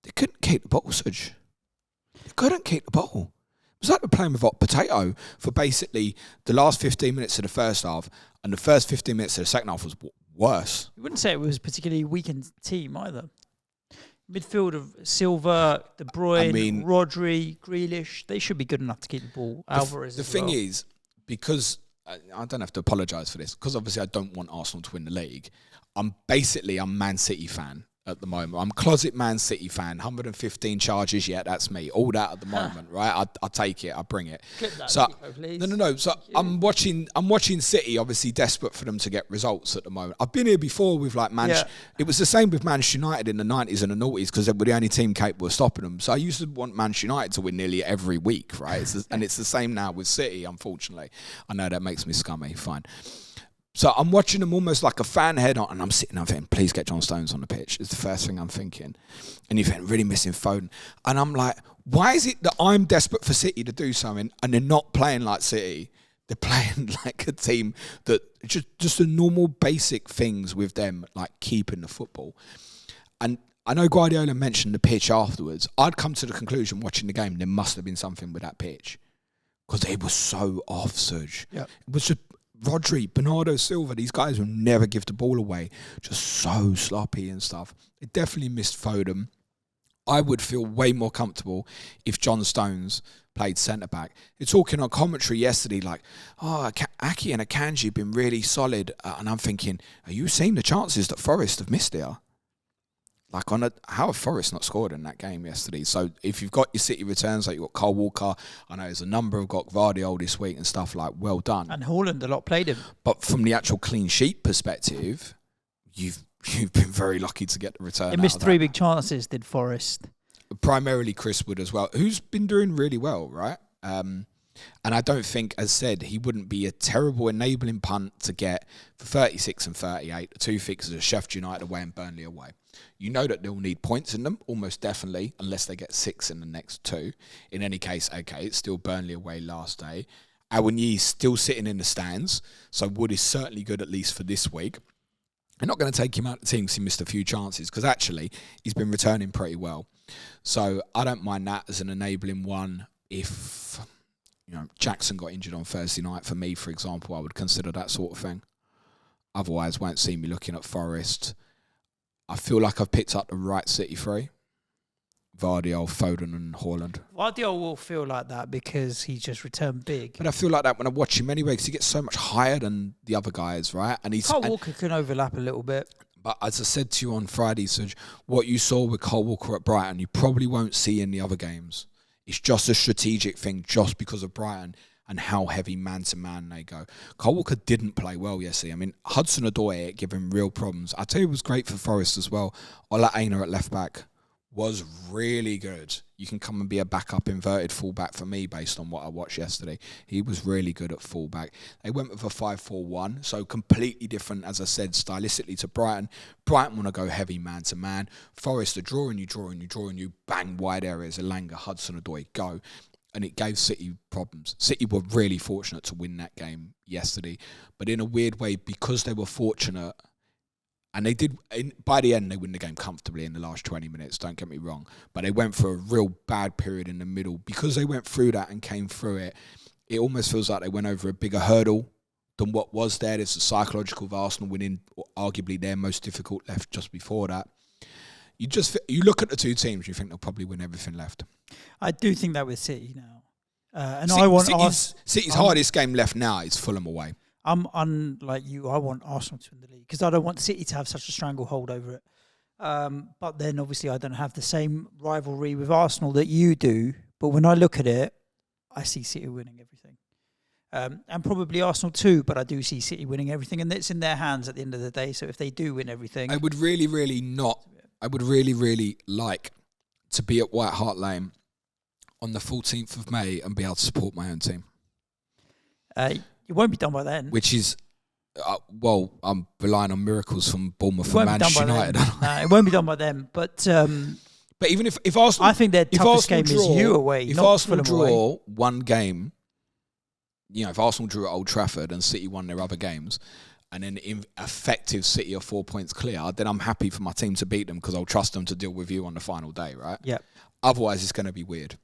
They couldn't keep the ball, Suj. They couldn't keep the ball. It was like they're playing with hot potato for basically the last 15 minutes of the first half, and the first 15 minutes of the second half was worse. You wouldn't say it was a particularly weakened team either. Midfield of Silva, De Bruyne, Rodri, Grealish, they should be good enough to keep the ball. Alvarez The thing is, because I don't have to apologise for this, because obviously I don't want Arsenal to win the league, I'm Man City fan at the moment. I'm closet Man City fan. 115 charges, yeah, that's me. All that at the moment, right? I take it, I bring it. Clip that, so please. No. So I'm watching City, obviously desperate for them to get results at the moment. I've been here before with like It was the same with Manchester United in the 90s and the noughties because they were the only team capable of stopping them. So I used to want Manchester United to win nearly every week, right? And it's the same now with City, unfortunately. I know that makes me scummy, fine. So I'm watching them almost like a fan head on, and I'm sitting there thinking, please get John Stones on the pitch. It's the first thing I'm thinking. And you think, really missing Foden. And I'm like, why is it that I'm desperate for City to do something and they're not playing like City? They're playing like a team that just the normal basic things with them, like keeping the football. And I know Guardiola mentioned the pitch afterwards. I'd come to the conclusion watching the game, there must have been something with that pitch because it was so off, Suj. Yeah. It was just Rodri, Bernardo Silva, these guys will never give the ball away. Just so sloppy and stuff. It definitely missed Foden. I would feel way more comfortable if John Stones played centre-back. You're talking on commentary yesterday like, Aki and Akanji have been really solid. And I'm thinking, are you seeing the chances that Forest have missed here? how have Forest not scored in that game yesterday? So if you've got your City returns, like you've got Kyle Walker, I know there's a number of got Gvardiol this week and stuff, like, well done. And Haaland a lot played him. But from the actual clean sheet perspective, you've been very lucky to get the return. They missed 3 big chances, did Forest. Primarily Chris Wood as well, who's been doing really well, right? And I don't think, as said, he wouldn't be a terrible enabling punt to get for 36 and 38, the 2 fixes of Sheffield United away and Burnley away. You know that they'll need points in them, almost definitely, unless they get 6 in the next 2. In any case, okay, it's still Burnley away last day. Awoniyi's still sitting in the stands, so Wood is certainly good, at least for this week. They're not going to take him out of the team because he missed a few chances, because actually he's been returning pretty well. So I don't mind that as an enabling one. If Jackson got injured on Thursday night, for me, for example, I would consider that sort of thing. Otherwise, won't see me looking at Forest. I feel like I've picked up the right City 3. Gvardiol, Foden and Haaland. Gvardiol will feel like that because he's just returned big. But I feel like that when I watch him anyway, because he gets so much higher than the other guys, right? And Kyle Walker can overlap a little bit. But as I said to you on Friday, Suj, what you saw with Kyle Walker at Brighton, you probably won't see in the other games. It's just a strategic thing just because of Brighton and how heavy man-to-man they go. Kyle Walker didn't play well yesterday. I mean, Hudson-Odoi gave him real problems. I tell you, it was great for Forest as well. Ola Aina at left-back was really good. You can come and be a backup inverted fullback for me based on what I watched yesterday. He was really good at fullback. They went with a 5-4-1, so completely different, as I said, stylistically to Brighton. Brighton want to go heavy man-to-man. Forest are drawing you, bang, wide areas, Elanga, Hudson-Odoi, go. And it gave City problems. City were really fortunate to win that game yesterday. But in a weird way, because they were fortunate, and they did, by the end, they win the game comfortably in the last 20 minutes, don't get me wrong. But they went for a real bad period in the middle. Because they went through that and came through it, it almost feels like they went over a bigger hurdle than what was there. There's the psychological of Arsenal winning, arguably their most difficult left just before that. You look at the two teams, you think they'll probably win everything left. I do think that with City now. And City's hardest game left now is Fulham away. I'm unlike you. I want Arsenal to win the league because I don't want City to have such a stranglehold over it. But then obviously I don't have the same rivalry with Arsenal that you do. But when I look at it, I see City winning everything. And probably Arsenal too, but I do see City winning everything. And it's in their hands at the end of the day. So if they do win everything... I would really like to be at White Hart Lane on the 14th of May and be able to support my own team. It won't be done by then. Which is, I'm relying on miracles from Bournemouth and Manchester United. No, it won't be done by then. But even if Arsenal... I think their toughest game is you away, if not Arsenal Fulham draw away. one game, if Arsenal drew at Old Trafford and City won their other games, and then in effective City are 4 points clear, then I'm happy for my team to beat them because I'll trust them to deal with you on the final day, right? Yeah. Otherwise, it's going to be weird.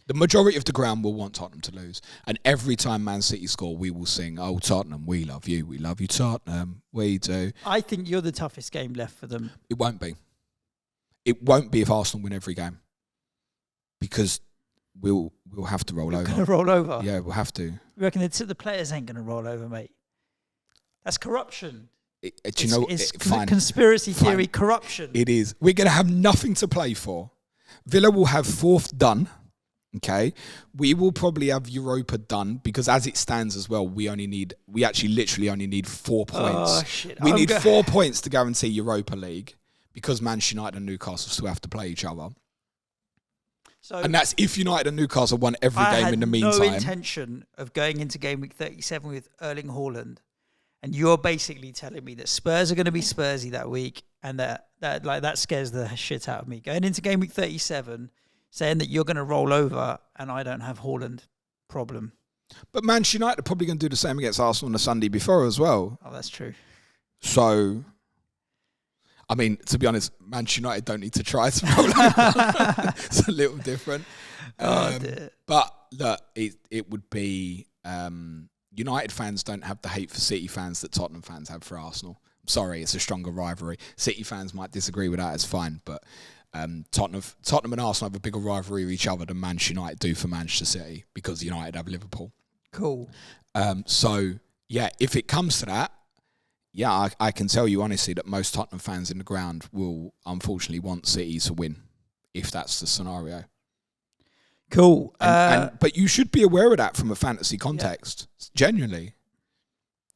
The majority of the ground will want Tottenham to lose. And every time Man City score, we will sing, "Oh, Tottenham, we love you. We love you, Tottenham. We do." I think you're the toughest game left for them. It won't be. It won't be if Arsenal win every game. Because we'll have to roll over. Going to roll over? Yeah, we'll have to. You reckon the players ain't going to roll over, mate? That's corruption. It's conspiracy theory corruption. It is. We're going to have nothing to play for. Villa will have fourth done. Okay, we will probably have Europa done because as it stands as well, we actually literally only need 4 points. Oh, shit. We need 4 points to guarantee Europa League because Manchester United and Newcastle still have to play each other. And that's if United and Newcastle won every game in the meantime. I had no intention of going into game week 37 with Erling Haaland, and you're basically telling me that Spurs are going to be Spursy that week, and that scares the shit out of me. Going into game week 37. Saying that you're going to roll over and I don't have Haaland, problem. But Manchester United are probably going to do the same against Arsenal on the Sunday before as well. Oh, that's true. So, I mean, to be honest, Manchester United don't need to try to roll over. It's a little different. But look, it would be... United fans don't have the hate for City fans that Tottenham fans have for Arsenal. I'm sorry, it's a stronger rivalry. City fans might disagree with that, it's fine, but... Tottenham and Arsenal have a bigger rivalry with each other than Manchester United do for Manchester City because United have Liverpool. Cool. So, yeah, if it comes to that, yeah, I can tell you honestly that most Tottenham fans in the ground will unfortunately want City to win, if that's the scenario. Cool. But you should be aware of that from a fantasy context, genuinely.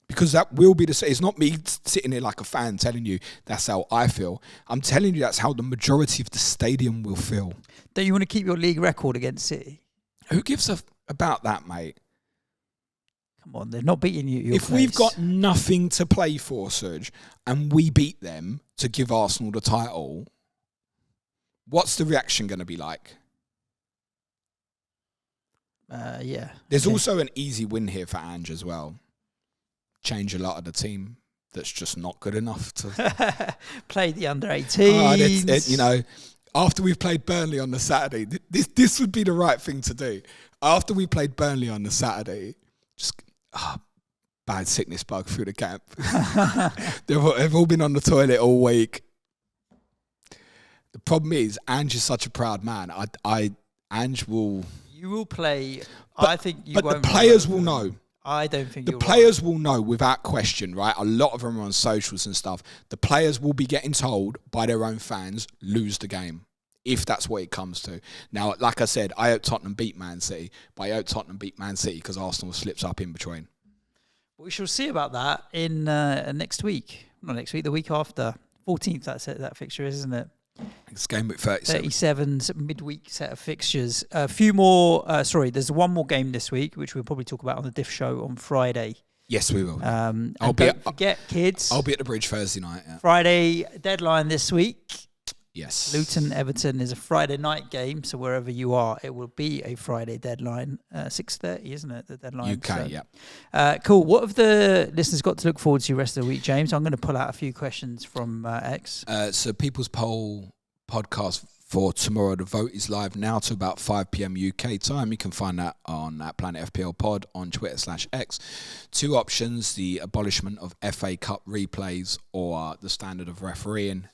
Because that will be the same. It's not me sitting here like a fan telling you that's how I feel. I'm telling you that's how the majority of the stadium will feel. Don't you want to keep your league record against City? Who gives a about that, mate? Come on, they're not beating you. If we've got nothing to play for, Suj, and we beat them to give Arsenal the title, what's the reaction going to be like? Yeah. There's also an easy win here for Ange as well. Change a lot of the team that's just not good enough to play the under-18s. After we've played Burnley on the Saturday, this would be the right thing to do. After we played Burnley on the Saturday, just bad sickness bug through the camp. They've all been on the toilet all week. The problem is, Ange is such a proud man. Ange will. You will play. I think you won't. But the players will know. I don't think the players will know without question, right? A lot of them are on socials and stuff. The players will be getting told by their own fans, lose the game, if that's what it comes to. Now, like I said, I hope Tottenham beat Man City, but I hope Tottenham beat Man City because Arsenal slips up in between. We shall see about that in next week. Not next week, the week after. 14th, that fixture is, isn't it? It's Gameweek 37. 37's midweek set of fixtures. A few more. There's one more game this week, which we'll probably talk about on the Diff Show on Friday. Yes, we will. Don't forget, kids. I'll be at the Bridge Thursday night. Yeah. Friday deadline this week. Yes. Luton Everton is a Friday night game, so wherever you are, it will be a Friday deadline. 6:30, isn't it? The deadline. UK, yeah. Cool. What have the listeners got to look forward to the rest of the week, James? I'm going to pull out a few questions from X. So People's Poll podcast for tomorrow. The vote is live now to about 5 p.m. UK time. You can find that on Planet FPL Pod on Twitter/X. Two options: the abolishment of FA Cup replays or the standard of refereeing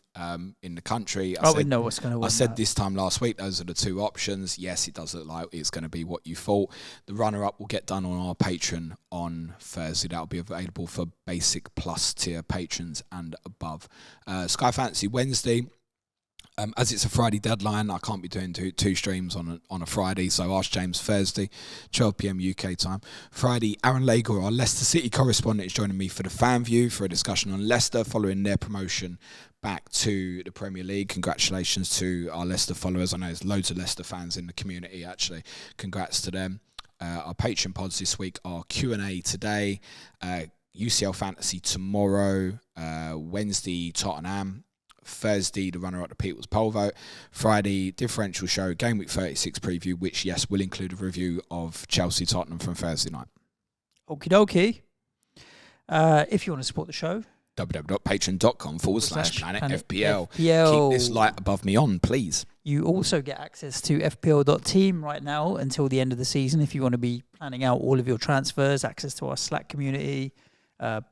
in the country. We know what's going to win. I said this time last week, those are the two options. Yes, it does look like it's going to be what you thought. The runner-up will get done on our Patreon on Thursday. That'll be available for basic plus tier patrons and above. Sky Fantasy Wednesday. As it's a Friday deadline, I can't be doing two streams on a Friday, so Ask James Thursday, 12 p.m. UK time. Friday, Aaron Lager, our Leicester City correspondent, is joining me for the Fan View for a discussion on Leicester following their promotion back to the Premier League. Congratulations to our Leicester followers. I know there's loads of Leicester fans in the community, actually. Congrats to them. Our Patreon pods this week are Q&A today, UCL Fantasy tomorrow, Wednesday, Tottenham. Thursday, the runner-up the People's Poll vote. Friday, differential show, Gameweek 36 preview, which, yes, will include a review of Chelsea-Tottenham from Thursday night. Okie dokie. If you want to support the show, www.patreon.com/PlanetFPL. Keep this light above me on, please. You also get access to FPL.team right now until the end of the season if you want to be planning out all of your transfers, access to our Slack community,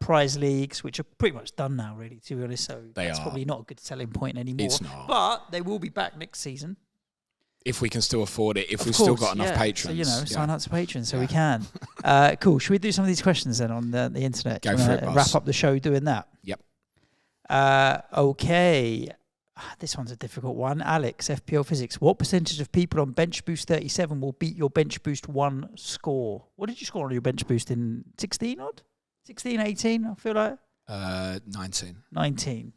prize leagues, which are pretty much done now, really, to be honest. So that's probably not a good selling point anymore. It's not. But they will be back next season. If we can still afford it, if we've still got enough patrons. So, sign up to Patreon so we can. Cool. Should we do some of these questions then on the internet? Go for it, boss. Wrap up the show doing that? Yep. Okay. This one's a difficult one. Alex, FPL Physics. What percentage of people on Bench Boost 37 will beat your Bench Boost 1 score? What did you score on your Bench Boost in 16 odd? 16, 18, I feel like? 19. 19.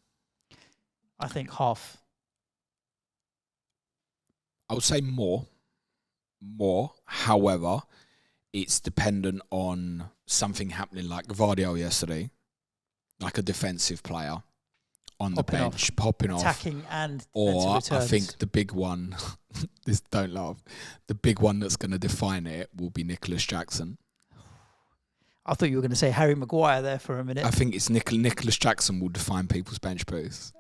I think half. I would say more. However, it's dependent on something happening like Vardio yesterday, like a defensive player on the bench, popping off. Attacking and or returns. I think the big one, don't laugh, the big one that's going to define it will be Nicholas Jackson. I thought you were going to say Harry Maguire there for a minute. I think it's Nicholas Jackson will define people's bench boosts.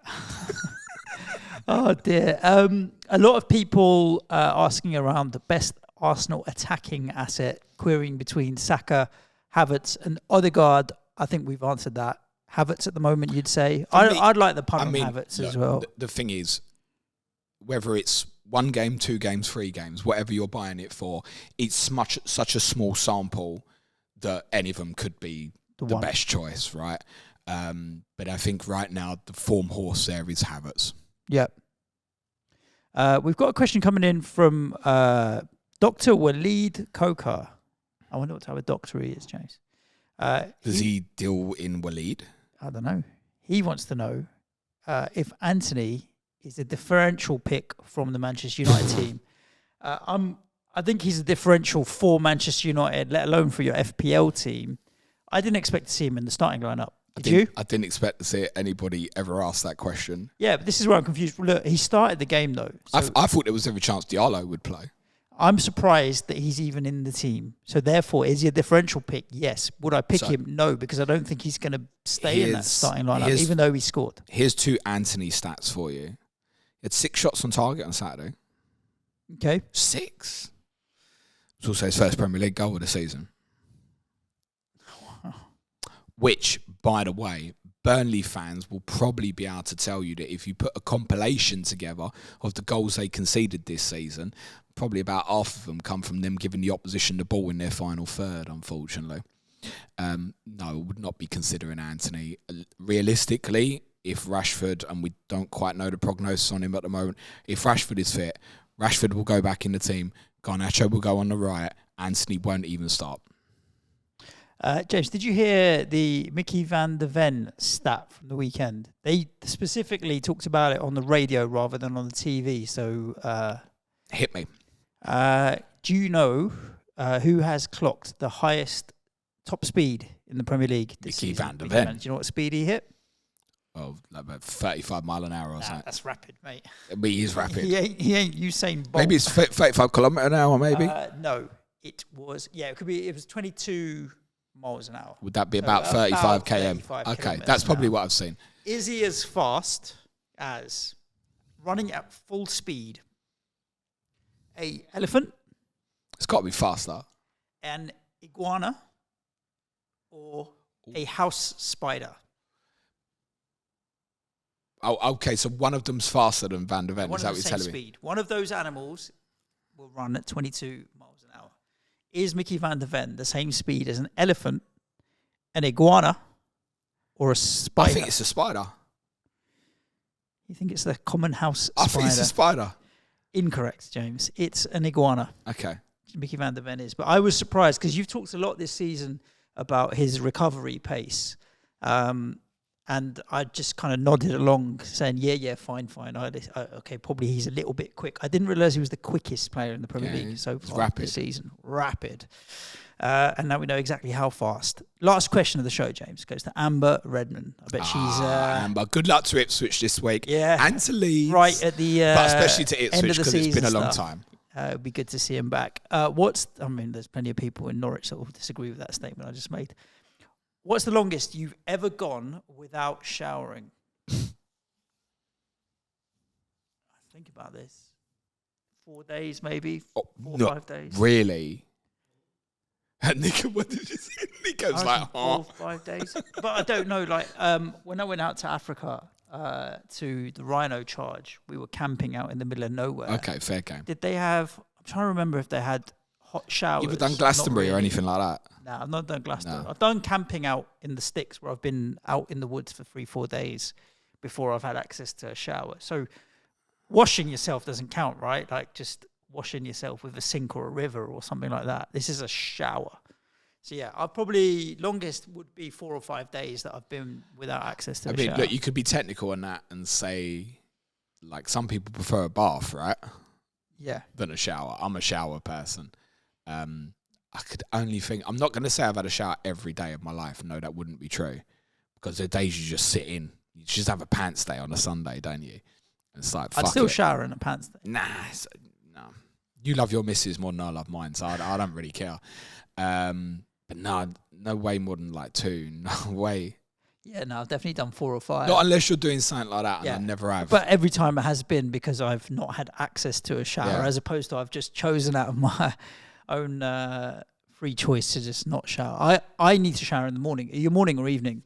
Oh, dear. A lot of people asking around the best Arsenal attacking asset, querying between Saka, Havertz and Odegaard. I think we've answered that. Havertz at the moment, you'd say. I'd like the punt on Havertz as well. The thing is, whether it's 1 game, 2 games, 3 games, whatever you're buying it for, it's such a small sample that any of them could be the best choice, right? But I think right now the form horse there is Havertz. Yep. We've got a question coming in from Dr. Waleed Kokar. I wonder what type of doctor he is, James. Does he deal in Waleed? I don't know. He wants to know if Anthony is a differential pick from the Manchester United team. I think he's a differential for Manchester United, let alone for your FPL team. I didn't expect to see him in the starting lineup. Did you? I didn't expect to see anybody ever ask that question. Yeah, but this is where I'm confused. Look, he started the game, though. So I thought there was every chance Diallo would play. I'm surprised that he's even in the team. So therefore, is he a differential pick? Yes. Would I pick him? No, because I don't think he's going to stay in that starting lineup, even though he scored. Here's 2 Anthony stats for you. He had 6 shots on target on Saturday. Okay. 6. It's also his first Premier League goal of the season. Which, by the way, Burnley fans will probably be able to tell you that if you put a compilation together of the goals they conceded this season, probably about half of them come from them giving the opposition the ball in their final third, unfortunately. No, I would not be considering Anthony. Realistically, if Rashford, and we don't quite know the prognosis on him at the moment, if Rashford is fit, Rashford will go back in the team, Garnacho will go on the right, Anthony won't even start. James, did you hear the Mickey van der Ven stat from the weekend? They specifically talked about it on the radio rather than on the TV. So, hit me. Do you know who has clocked the highest top speed in the Premier League this Mickey season? van der Ven. Do you know what speed he hit? Oh, about 35 mile an hour or something. That's rapid, mate. He is rapid. He ain't Usain Bolt. Maybe it's 35 kilometre an hour, maybe? No, it was, it was 22 miles an hour. Would that be about 35 km? 35 okay, that's probably what I've seen. Is he as fast as running at full speed a elephant? It's got to be faster. An iguana or a house spider? Oh, okay, so one of them's faster than Van der Ven. Is that what you're telling me? One of those animals will run at 22 miles an hour. Is Mickey van der Ven the same speed as an elephant, an iguana, or a spider? I think it's a spider. You think it's the common house spider? I think it's a spider. Incorrect, James. It's an iguana. Okay. Mickey van der Ven is. But I was surprised because you've talked a lot this season about his recovery pace. And I just kind of nodded along saying, yeah, fine. Okay, probably he's a little bit quick. I didn't realise he was the quickest player in the Premier League so far this season. Rapid. And now we know exactly how fast. Last question of the show, James, goes to Amber Redmond. I bet she's... Amber, good luck to Ipswich this week. Yeah. And to Leeds. Right at the but especially to Ipswich because it's been a long time. It would be good to see him back. There's plenty of people in Norwich that will disagree with that statement I just made. What's the longest you've ever gone without showering? Think about this. 4 days, maybe? 4 or 5 days? Really? Nico, what did you say? Nico's like, 4 or 5 days. But I don't know, when I went out to Africa to the Rhino Charge, we were camping out in the middle of nowhere. Okay, fair game. Did they have... I'm trying to remember if they had hot showers. You've done Glastonbury or anything like that? No, I've not done Glastonbury. No. I've done camping out in the sticks where I've been out in the woods for 3-4 days before I've had access to a shower. So washing yourself doesn't count, right? Like just washing yourself with a sink or a river or something like that. This is a shower. So yeah, I've probably longest would be 4 or 5 days that I've been without access to a shower. Look, you could be technical on that and say, like, some people prefer a bath, right? Yeah. Than a shower. I'm a shower person. I could only think, I'm not going to say I've had a shower every day of my life. No, that wouldn't be true. Because there are days you just sit in. You just have a pants day on a Sunday, don't you? And it's like, I'd still shower in a pants day. Nah, no. You love your missus more than I love mine, so I don't really care. But no way more than like 2. No way. Yeah, no, I've definitely done 4 or 5. Not unless you're doing something like that, and I never have. But every time it has been because I've not had access to a shower, as opposed to I've just chosen out of my own free choice to just not shower. I need to shower in the morning. Are you morning or evening?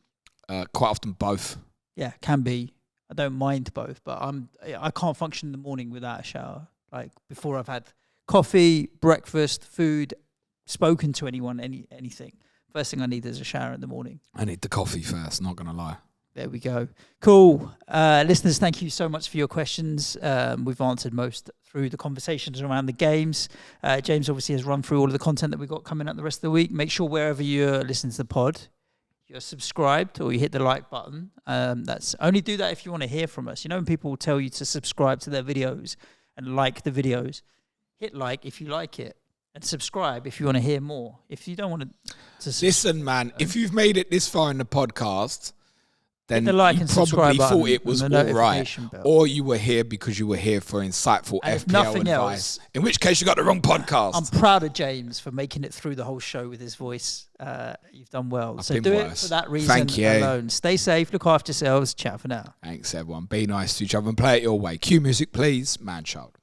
Quite often both. Yeah, can be. I don't mind both, but I can't function in the morning without a shower. Like before I've had coffee, breakfast, food, spoken to anyone, anything. First thing I need is a shower in the morning. I need the coffee first, not going to lie. There we go. Cool. Listeners, thank you so much for your questions. We've answered most through the conversations around the games. James obviously has run through all of the content that we've got coming up the rest of the week. Make sure wherever you're listening to the pod, you're subscribed or you hit the like button. That's only do that if you want to hear from us. You know when people tell you to subscribe to their videos and like the videos, hit like if you like it. And subscribe if you want to hear more. If you don't want to listen, man, if you've made it this far in the podcast, then the like you and probably thought it was all right. Bell. Or you were here because you were here for insightful and FPL advice. Else, in which case you got the wrong podcast. I'm proud of James for making it through the whole show with his voice. You've done well. So do it for that reason alone. Stay safe, look after yourselves. Ciao for now. Thanks, everyone. Be nice to each other and play it your way. Cue music, please. Man child.